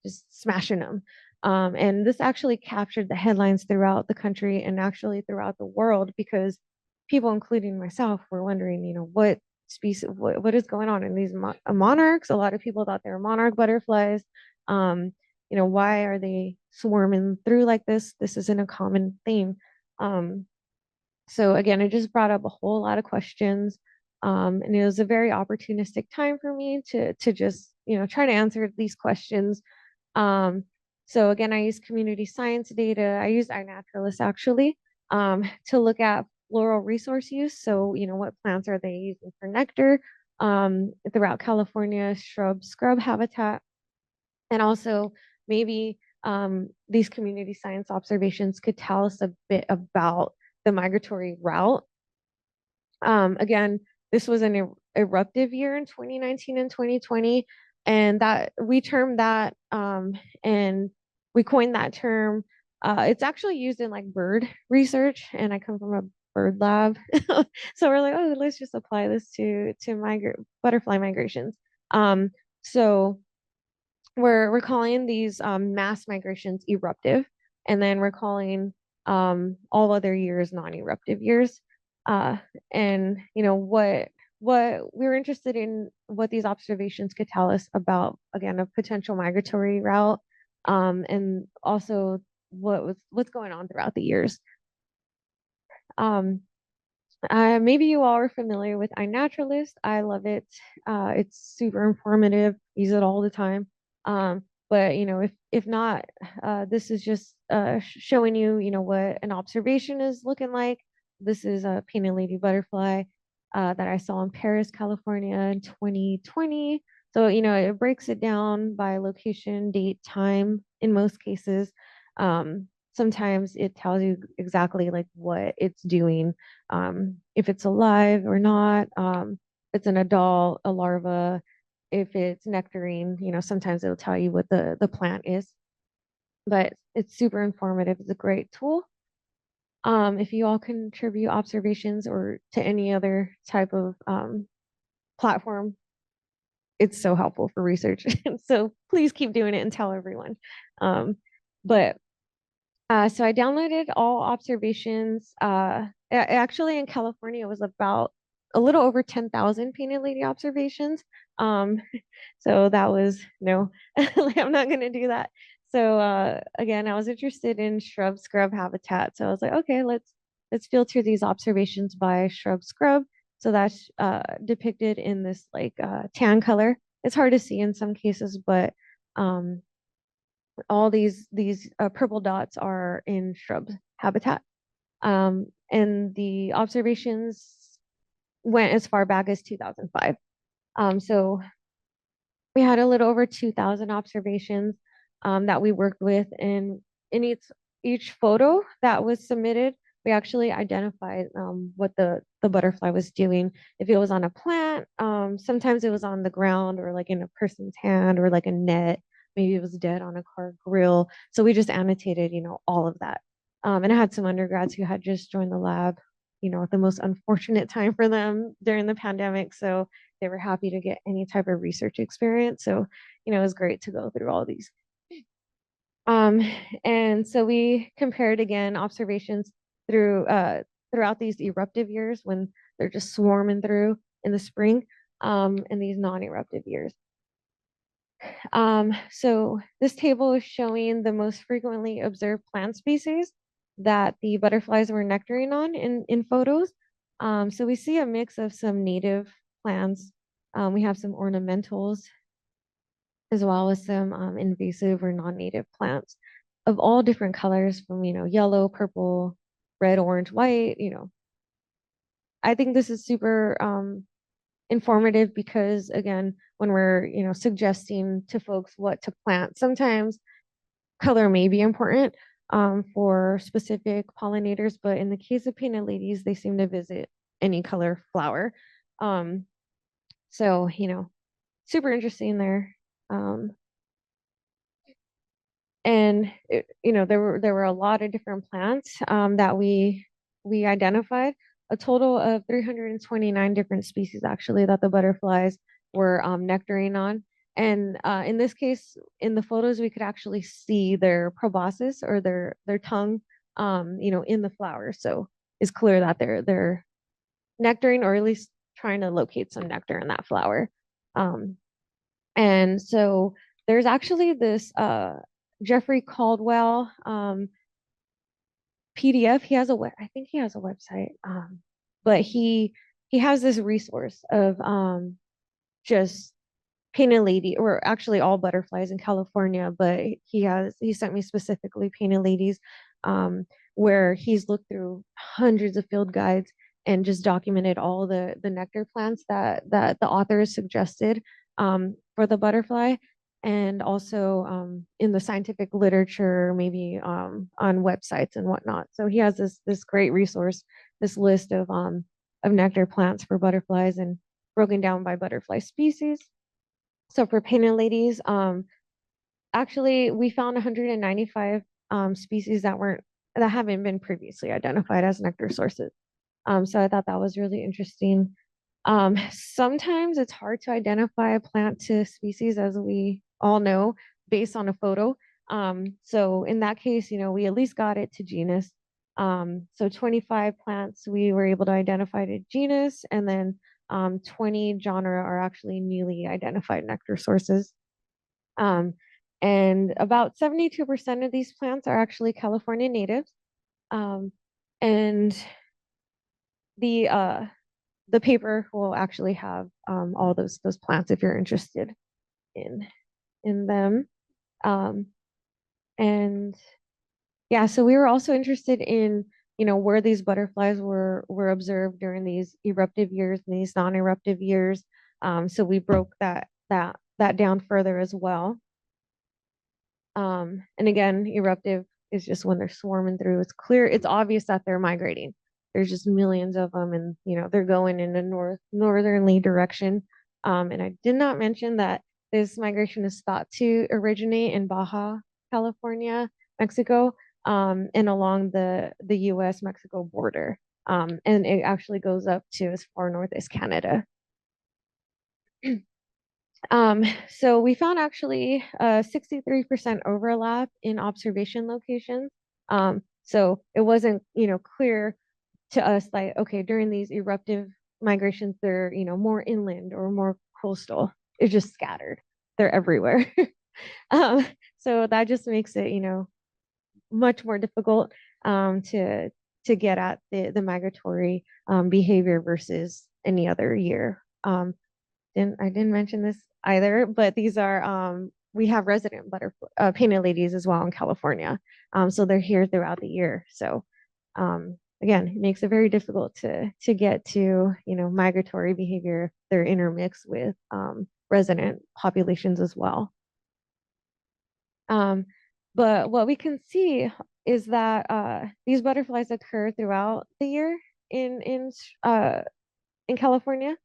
just smashing them. And this actually captured the headlines throughout the country and actually throughout the world, because people, including myself, were wondering, what species, what is going on in these monarchs. A lot of people thought they were monarch butterflies. Why are they swarming through like this? This isn't a common thing. So again, it just brought up a whole lot of questions. And it was a very opportunistic time for me to just, try to answer these questions. Um, so again, I use community science data. I use iNaturalist actually, to look at floral resource use. So, what plants are they using for nectar throughout California shrub scrub habitat, and also maybe these community science observations could tell us a bit about the migratory route. Again, this was an eruptive year in 2019 and 2020, and that we termed that and we coined that term. It's actually used in like bird research, and I come from a bird lab, so we're like, oh, let's just apply this to butterfly migrations. So we're calling these mass migrations eruptive, and then we're calling all other years non-eruptive years. Uh, and what we were interested in, what these observations could tell us about, again, a potential migratory route, and also what's going on throughout the years. Um, Maybe you all are familiar with iNaturalist. I love it. It's super informative. Use it all the time. But if not, this is just showing you, what an observation is looking like. This is a painted lady butterfly that I saw in Paris, California in 2020. So, it breaks it down by location, date, time in most cases. Sometimes it tells you exactly like what it's doing, if it's alive or not, if it's an adult, a larva, if it's nectarine, sometimes it'll tell you what the plant is. But it's super informative. It's a great tool. If you all contribute observations or to any other type of platform, it's so helpful for research. So please keep doing it and tell everyone. But so I downloaded all observations. Actually, in California, it was about a little over 10,000 painted lady observations. Um, so that was no, I'm not going to do that. So again, I was interested in shrub scrub habitat. So I was like, okay, let's filter these observations by shrub scrub. So that's depicted in this like tan color. It's hard to see in some cases, but um, all these purple dots are in shrub habitat. And the observations went as far back as 2005. So we had a little over 2,000 observations that we worked with, and in each photo that was submitted, we actually identified what the butterfly was doing. If it was on a plant, sometimes it was on the ground or like in a person's hand or like a net. Maybe it was dead on a car grill. So we just annotated, all of that. And I had some undergrads who had just joined the lab, at the most unfortunate time for them during the pandemic. So they were happy to get any type of research experience. So, it was great to go through all these. Um, and so we compared again observations throughout these eruptive years when they're just swarming through in the spring, and these non-eruptive years. So this table is showing the most frequently observed plant species that the butterflies were nectaring on in photos. So we see a mix of some native plants. We have some ornamentals as well as some invasive or non-native plants of all different colors from, yellow, purple, red, orange, white. I think this is super informative because again, when we're, suggesting to folks what to plant, sometimes color may be important for specific pollinators, but in the case of painted ladies, they seem to visit any color flower. So, super interesting there. Um, and there were a lot of different plants that we identified, a total of 329 different species actually that the butterflies were nectaring on. And in this case, in the photos, we could actually see their proboscis or their tongue, in the flower. So it's clear that they're nectaring or at least trying to locate some nectar in that flower. Um, and so there's actually this Jeffrey Caldwell PDF. I think he has a website, but he has this resource of just painted lady, or actually all butterflies in California, but he sent me specifically painted ladies, where he's looked through hundreds of field guides and just documented all the nectar plants that the authors suggested for the butterfly, and also in the scientific literature, maybe on websites and whatnot. So he has this great resource, this list of nectar plants for butterflies and broken down by butterfly species. So for painted ladies, actually we found 195 species that haven't been previously identified as nectar sources. So I thought that was really interesting. Sometimes it's hard to identify a plant to species, as we all know, based on a photo. So in that case, we at least got it to genus. So 25 plants we were able to identify to genus, and then 20 genre are actually newly identified nectar sources. Um, and about 72% of these plants are actually California natives. Um, and the uh, the paper will actually have all those plants if you're interested in them. Um, and yeah, so we were also interested in where these butterflies were observed during these eruptive years and these non-eruptive years. So we broke that down further as well. And again, eruptive is just when they're swarming through. It's clear, it's obvious that they're migrating. There's just millions of them, and they're going in a northerly direction. And I did not mention that this migration is thought to originate in Baja California, Mexico, and along the U.S. Mexico border. And it actually goes up to as far north as Canada. So we found actually 63% overlap in observation locations. So it wasn't, clear to us like, okay, during these eruptive migrations, they're, more inland or more coastal. It's just scattered. They're everywhere. So that just makes it, much more difficult to to get at the migratory behavior versus any other year. I didn't mention this either, but these are we have resident butterfly painted ladies as well in California. So they're here throughout the year. So again, it makes it very difficult to get to, you know, migratory behavior. They're intermixed with resident populations as well. Um, but what we can see is that these butterflies occur throughout the year in in uh, in California.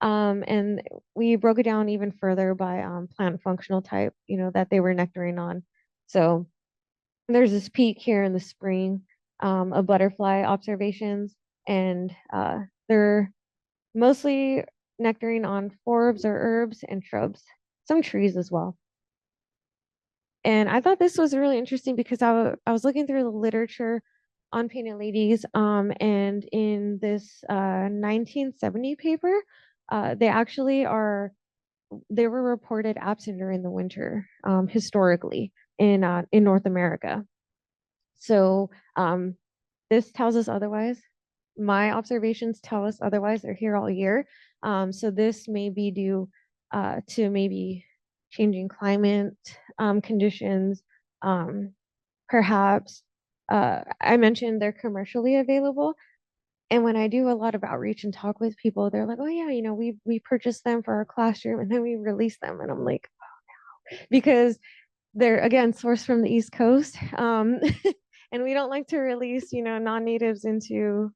And we broke it down even further by plant functional type, you know, that they were nectaring on. So there's this peak here in the spring of butterfly observations, and they're mostly nectaring on forbs or herbs and shrubs, some trees as well. And I thought this was really interesting because I was looking through the literature on painted ladies, and in this 1970 paper, they actually they were reported absent during the winter, historically in North America. So this tells us otherwise. My observations tell us otherwise. They're here all year. So this may be due to maybe changing climate conditions. Perhaps I mentioned they're commercially available. And when I do a lot of outreach and talk with people, they're like, "Oh yeah, you know, we purchased them for our classroom and then we release them." And I'm like, because they're again sourced from the East Coast, and we don't like to release, you know, non-natives into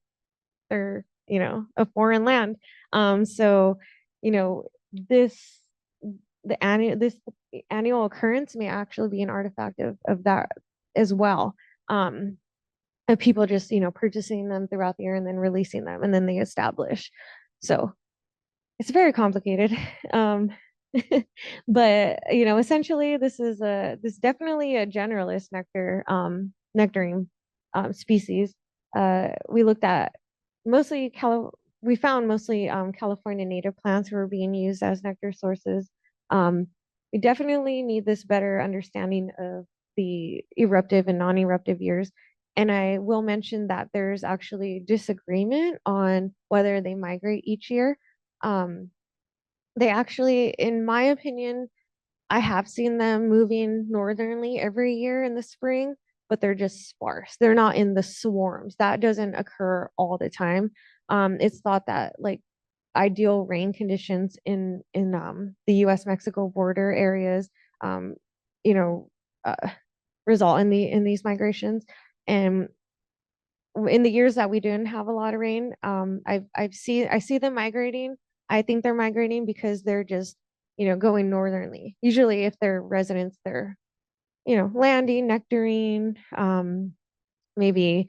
their, you know, a foreign land. So, you know, this this annual occurrence may actually be an artifact of that as well. Of people just, you know, purchasing them throughout the year and then releasing them and then they establish. So it's very complicated. Um, but you know, essentially this definitely a generalist nectarine species. We looked at mostly we found mostly California native plants who were being used as nectar sources. We definitely need this better understanding of the eruptive and non-eruptive years. And I will mention that there's actually disagreement on whether they migrate each year. Um, they actually, in my opinion, I have seen them moving northernly every year in the spring, but they're just sparse. They're not in the swarms. That doesn't occur all the time. It's thought that like ideal rain conditions in the U.S. Mexico border areas, um, you know, result in these migrations. And in the years that we didn't have a lot of rain, I see them migrating. I think they're migrating because they're just, you know, going northerly. Usually if they're residents, they're, you know, landing, nectaring, maybe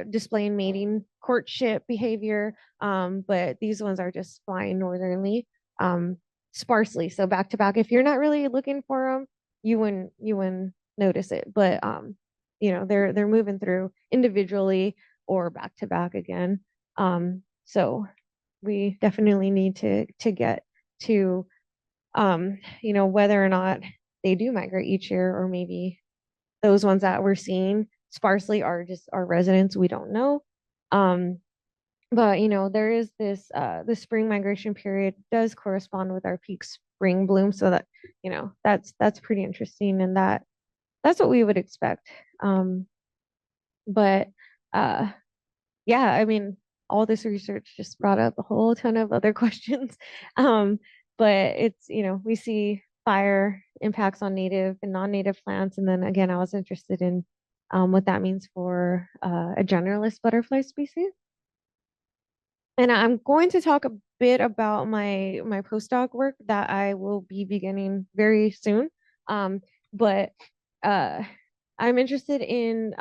displaying mating courtship behavior. But these ones are just flying northerly, um, sparsely. So back to back. If you're not really looking for them, you wouldn't notice it. But you know, they're moving through individually or back to back again. So we definitely need to get to you know, whether or not they do migrate each year, or maybe those ones that we're seeing sparsely are just our residents. We don't know. Um, but you know, there is this the spring migration period does correspond with our peak spring bloom. So that, you know, that's pretty interesting, and that's what we would expect. But uh yeah, I mean, all this research just brought up a whole ton of other questions. Um, but it's, you know, we see fire impacts on native and non-native plants. And then again, I was interested in what that means for a generalist butterfly species. And I'm going to talk a bit about my postdoc work that I will be beginning very soon. Um, but uh, I'm interested in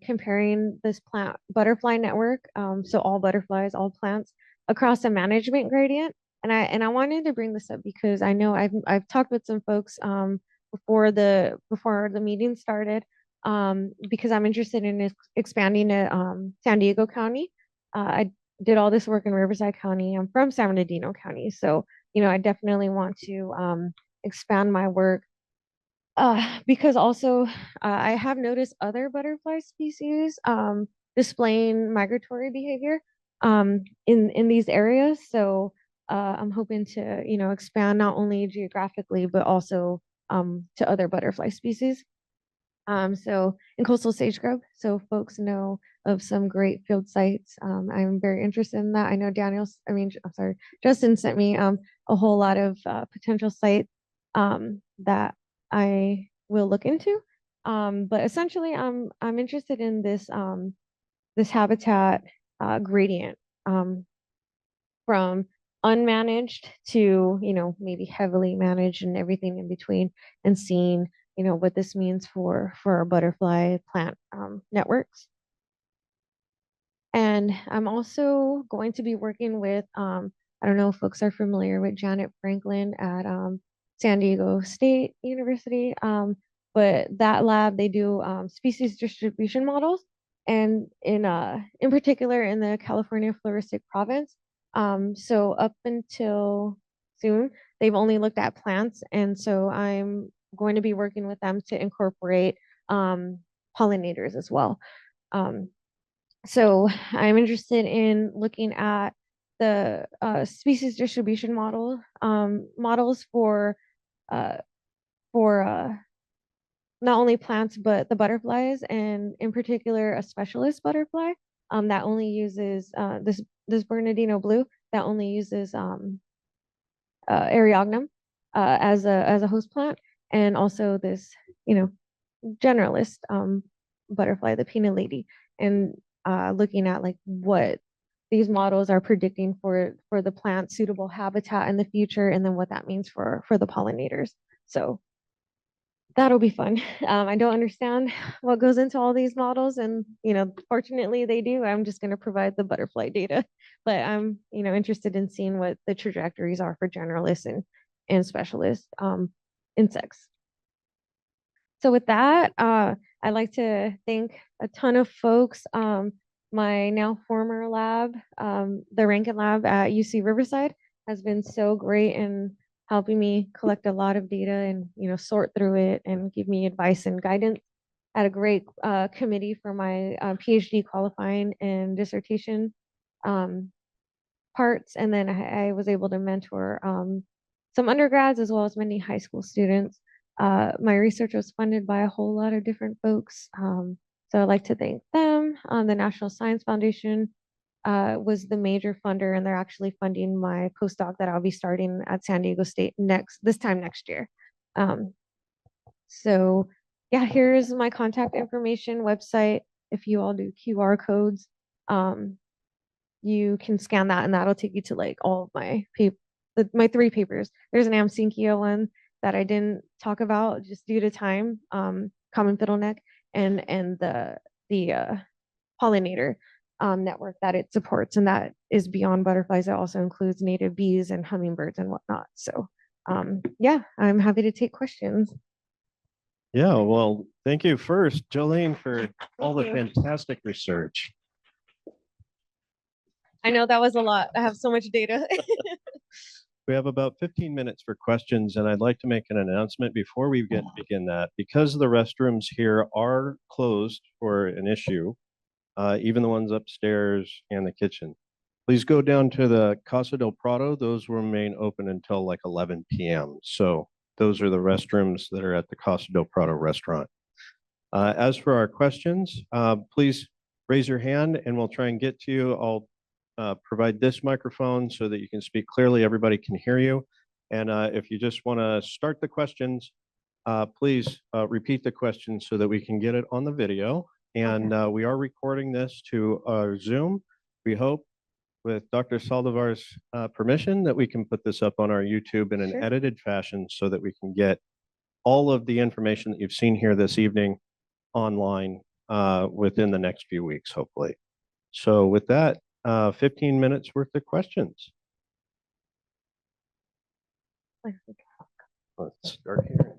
comparing this plant butterfly network, so all butterflies, all plants across a management gradient. And I wanted to bring this up because I know I've talked with some folks before the meeting started, because I'm interested in expanding to San Diego County. I did all this work in Riverside County. I'm from San Bernardino County, so you know I definitely want to expand my work, because also I have noticed other butterfly species displaying migratory behavior in these areas. So I'm hoping to, expand not only geographically, but also to other butterfly species. So in coastal sage grub, so folks know of some great field sites. I'm very interested in that. I know I'm sorry, Justin sent me a whole lot of potential sites that I will look into. But essentially, I'm interested in this habitat gradient from unmanaged to, maybe heavily managed and everything in between, and seeing, what this means for our butterfly plant networks. And I'm also going to be working with, I don't know if folks are familiar with Janet Franklin at San Diego State University, but that lab, they do species distribution models. And in particular in the California floristic province. So up until soon, they've only looked at plants. And so I'm going to be working with them to incorporate pollinators as well. So I'm interested in looking at the species distribution models uh, for not only plants but the butterflies, and in particular a specialist butterfly that only uses this Bernardino blue that only uses Eriogonum as a host plant, and also this generalist butterfly, the peanut lady, and looking at like what these models are predicting for the plant suitable habitat in the future, and then what that means for the pollinators. So that'll be fun. I don't understand what goes into all these models, and fortunately they do. I'm just going to provide the butterfly data, but I'm interested in seeing what the trajectories are for generalists and specialist insects. So with that, I'd like to thank a ton of folks. My now former lab, the Rankin lab at UC Riverside, has been so great in helping me collect a lot of data and sort through it and give me advice and guidance. I had a great committee for my PhD qualifying and dissertation parts, and then I was able to mentor some undergrads as well as many high school students. My research was funded by a whole lot of different folks, so I'd like to thank them. The National Science Foundation was the major funder, and they're actually funding my postdoc that I'll be starting at San Diego State this time next year. So yeah, here's my contact information, website. If you all do QR codes, you can scan that and that'll take you to like all of my 3 papers. There's an Amsinkia one that I didn't talk about just due to time, common fiddleneck, and the pollinator network that it supports, and that is beyond butterflies. It also includes native bees and hummingbirds and whatnot. So yeah, I'm happy to take questions. Yeah, well, thank you first, Jolene, for all the fantastic research. I know that was a lot. I have so much data. We have about 15 minutes for questions, and I'd like to make an announcement before we begin that. Because the restrooms here are closed for an issue, even the ones upstairs and the kitchen, please go down to the Casa del Prado. Those will remain open until like 11 p.m. So those are the restrooms that are at the Casa del Prado restaurant. As for our questions, please raise your hand and we'll try and get to you. I'll provide this microphone so that you can speak clearly. Everybody can hear you. And if you just want to start the questions, please repeat the question so that we can get it on the video. And we are recording this to our Zoom. We hope, with Dr. Saldivar's permission, that we can put this up on our YouTube in an edited fashion so that we can get all of the information that you've seen here this evening online within the next few weeks, hopefully. So with that, 15 minutes worth of questions. Let's start here.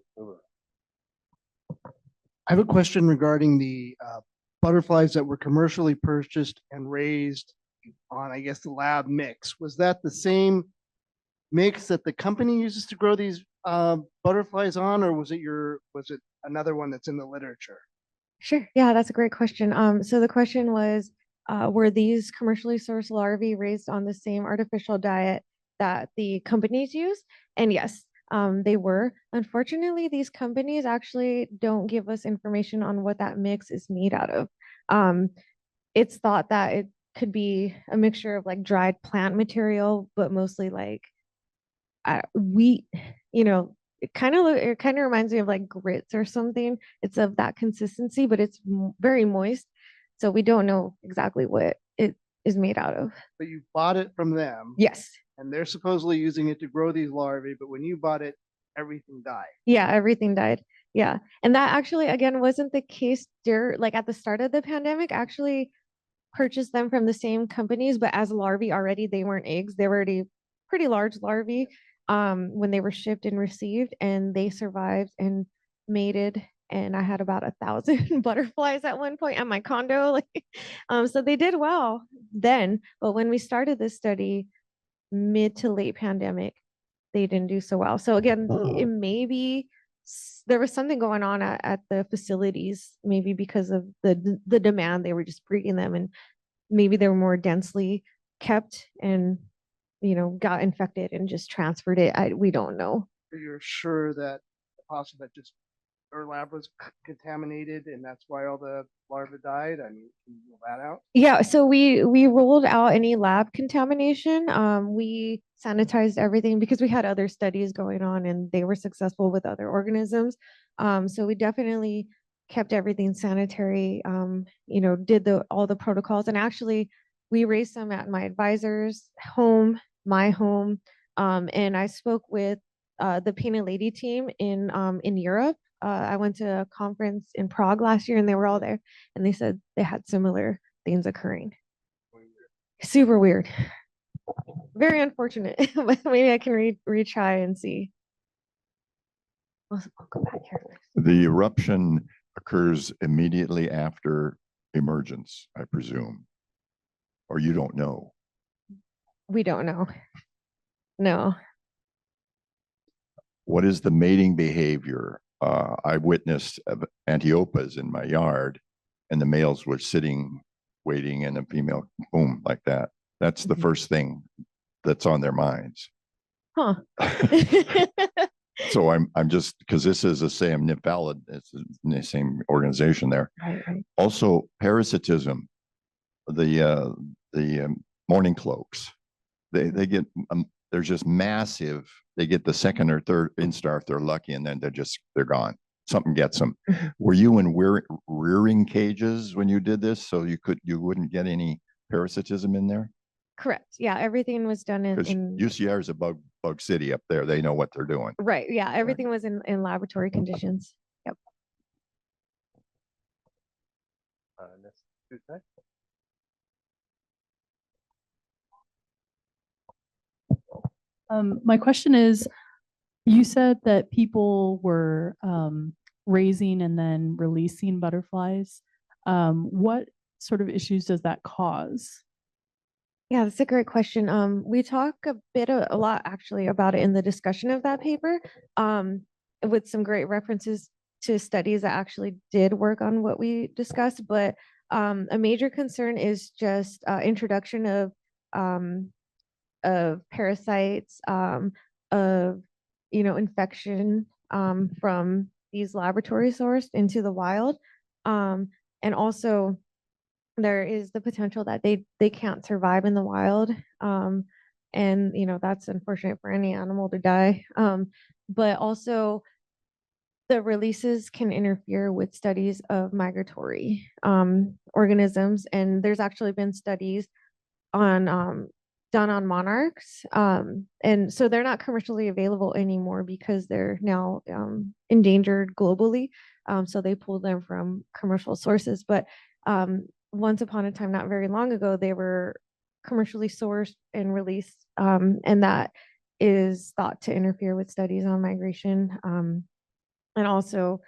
I have a question regarding the butterflies that were commercially purchased and raised on, I guess, the lab mix. Was that the same mix that the company uses to grow these butterflies on, or was it another one that's in the literature? Sure. Yeah, that's a great question. So the question was, were these commercially sourced larvae raised on the same artificial diet that the companies use? And yes, they were. Unfortunately, these companies actually don't give us information on what that mix is made out of. Um, it's thought that it could be a mixture of like dried plant material, but mostly like wheat, you know, it kind of reminds me of like grits or something. It's of that consistency, but it's very moist. So we don't know exactly what it is made out of. But you bought it from them Yes. and they're supposedly using it to grow these larvae, but when you bought it, everything died. Yeah, everything died. Yeah. And that actually again wasn't the case during like at the start of the pandemic. Actually purchased them from the same companies, but as larvae already, they weren't eggs. They were already pretty large larvae when they were shipped and received, and they survived and mated. And I had about 1,000 butterflies at one point at my condo. Like, so they did well then. But when we started this study, mid to late pandemic, they didn't do so well. So again, it may be there was something going on at the facilities, maybe because of the demand. They were just breeding them, and maybe they were more densely kept and got infected and just transferred it. We don't know. You're sure that the pasta that just or lab was contaminated and that's why all the larvae died? I mean, can you rule that out? Yeah, so we ruled out any lab contamination. We sanitized everything because we had other studies going on and they were successful with other organisms. So we definitely kept everything sanitary. Did the all the protocols, and actually we raised some at my advisor's home, my home, and I spoke with the Painted Lady team in Europe. I went to a conference in Prague last year, and they were all there, and they said they had similar things occurring. Super weird. Very unfortunate. But maybe I can retry and see. I'll go back here. The eruption occurs immediately after emergence, I presume, or you don't know. We don't know. No. What is the mating behavior? I witnessed Antiopas in my yard, and the males were sitting, waiting, and the female, boom, like that. That's the first thing that's on their minds. Huh. So I'm just because this is a same Nipvalid, it's the same organization there. Right. Also, parasitism, the morning cloaks, they get they're just massive. They get the second or third instar if they're lucky, and then they're gone. Something gets them. Were you in rearing cages when you did this, so you wouldn't get any parasitism in there? Correct. Yeah, everything was done in UCR is a bug city up there. They know what they're doing. right. Yeah, everything was in laboratory conditions. Yep. My question is, you said that people were raising and then releasing butterflies. What sort of issues does that cause? Yeah, that's a great question. We talk a lot actually about it in the discussion of that paper, with some great references to studies that actually did work on what we discussed. But a major concern is just introduction of parasites, of infection from these laboratory sourced into the wild, and also there is the potential that they can't survive in the wild, and that's unfortunate for any animal to die, but also the releases can interfere with studies of migratory organisms, and there's actually been studies on done on monarchs, and so they're not commercially available anymore because they're now endangered globally, so they pulled them from commercial sources, but once upon a time, not very long ago, they were commercially sourced and released, and that is thought to interfere with studies on migration, and also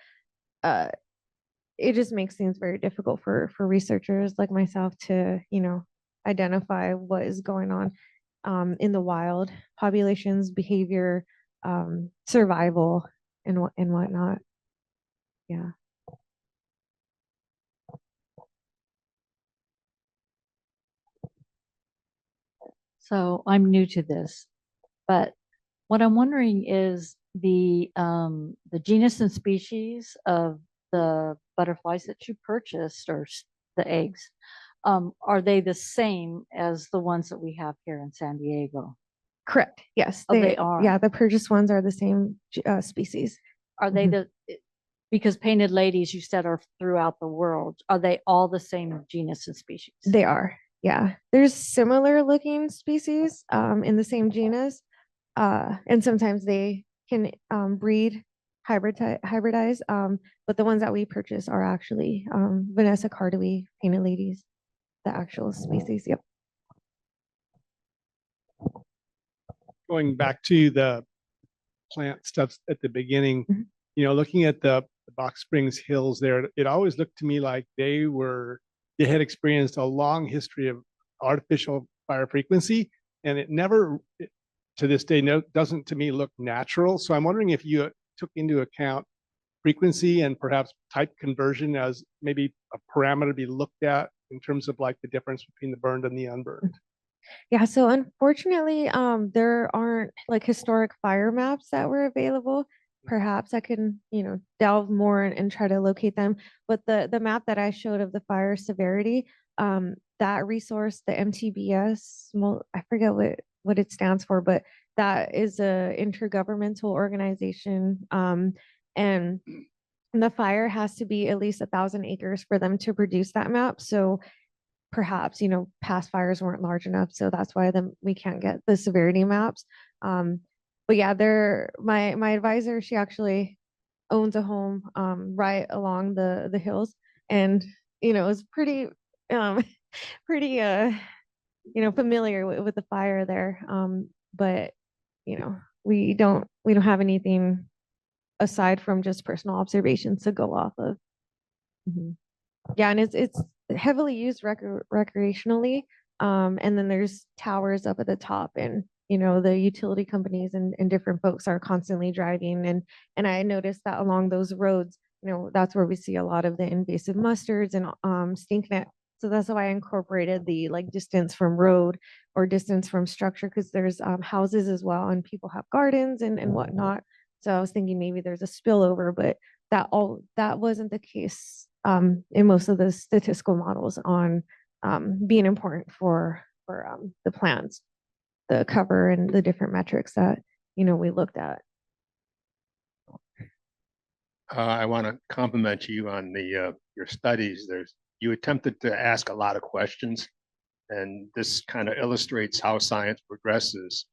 it just makes things very difficult for researchers like myself to identify what is going on in the wild populations, behavior, survival, and whatnot. Yeah. So I'm new to this, but what I'm wondering is the genus and species of the butterflies that you purchased or the eggs, are they the same as the ones that we have here in San Diego? Correct. Yes, Oh, they are. Yeah, the purchased ones are the same species. Are they Mhm. because painted ladies you said are throughout the world, are they all the same genus and species? They are. Yeah, there's similar looking species in the same genus, and sometimes they can hybridize. But the ones that we purchase are actually Vanessa cardui painted ladies, the actual species. Yep. Going back to the plant stuff at the beginning, Mhm. looking at the Box Springs Hills there, it always looked to me like they had experienced a long history of artificial fire frequency, and it never, to this day, doesn't to me look natural. So I'm wondering if you took into account frequency and perhaps type conversion as maybe a parameter to be looked at in terms of like the difference between the burned and the unburned. Yeah, so unfortunately, there aren't like historic fire maps that were available. Perhaps I can, delve more and try to locate them. But the map that I showed of the fire severity, that resource, the MTBS, I forget what it stands for, but that is a intergovernmental organization. And the fire has to be at least 1,000 acres for them to produce that map. So perhaps past fires weren't large enough, so that's why we can't get the severity maps. But yeah, my advisor, she actually owns a home right along the hills, and is pretty um pretty familiar with the fire there. But we don't have anything aside from just personal observations to go off of. Mhm. Yeah, and it's heavily used recreationally. And then there's towers up at the top, and the utility companies and different folks are constantly driving. And I noticed that along those roads, that's where we see a lot of the invasive mustards and stinknet. So that's why I incorporated the like distance from road or distance from structure, because there's houses as well, and people have gardens and whatnot. So I was thinking maybe there's a spillover, but that wasn't the case in most of the statistical models on being important for the plans, the cover, and the different metrics that we looked at. I want to compliment you on your studies. You attempted to ask a lot of questions, and this kind of illustrates how science progresses.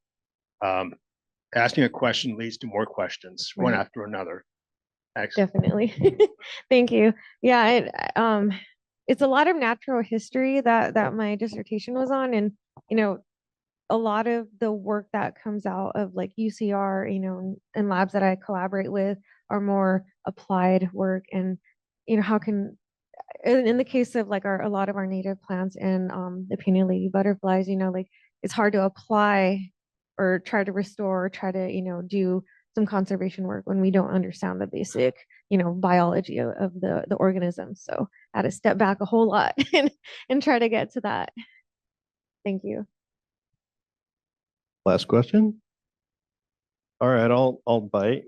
Asking a question leads to more questions, one Right. after another. Excellent. Definitely. Thank you. Yeah, it's a lot of natural history that my dissertation was on, and a lot of the work that comes out of like UCR, and labs that I collaborate with are more applied work. And how can in the case of like a lot of our native plants and the painted lady butterflies, like it's hard to apply or try to restore or try to do some conservation work when we don't understand the basic biology of the organism. So I had to step back a whole lot and try to get to that. Thank you. Last question. All right, I'll bite.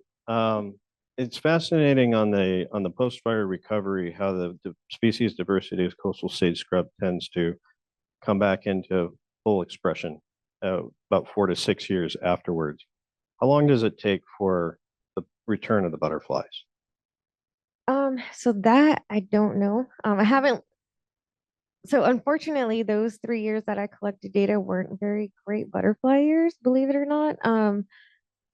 It's fascinating on the post-fire recovery how the species diversity of coastal sage scrub tends to come back into full expression about 4 to 6 years afterwards. How long does it take for the return of the butterflies? So that I don't know. I haven't. So unfortunately, those 3 years that I collected data weren't very great butterfly years, believe it or not.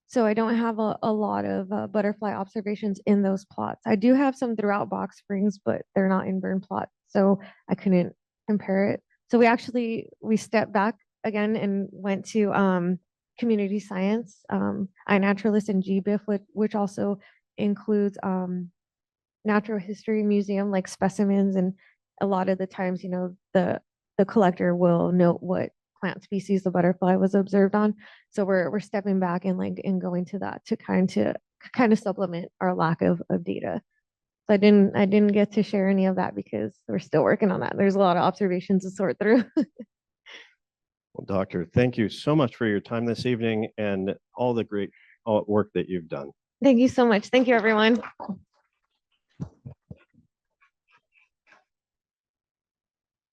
So I don't have a lot of butterfly observations in those plots. I do have some throughout Box Springs, but they're not in burn plots, so I couldn't compare it. So we stepped back again and went to community science, iNaturalist and GBIF, which also includes natural history museum like specimens. And a lot of the times, the collector will note what plant species the butterfly was observed on. So we're stepping back and going to that to kind of supplement our lack of data. So I didn't get to share any of that because we're still working on that. There's a lot of observations to sort through. Well, Doctor, thank you so much for your time this evening and all the great work that you've done. Thank you so much. Thank you, everyone.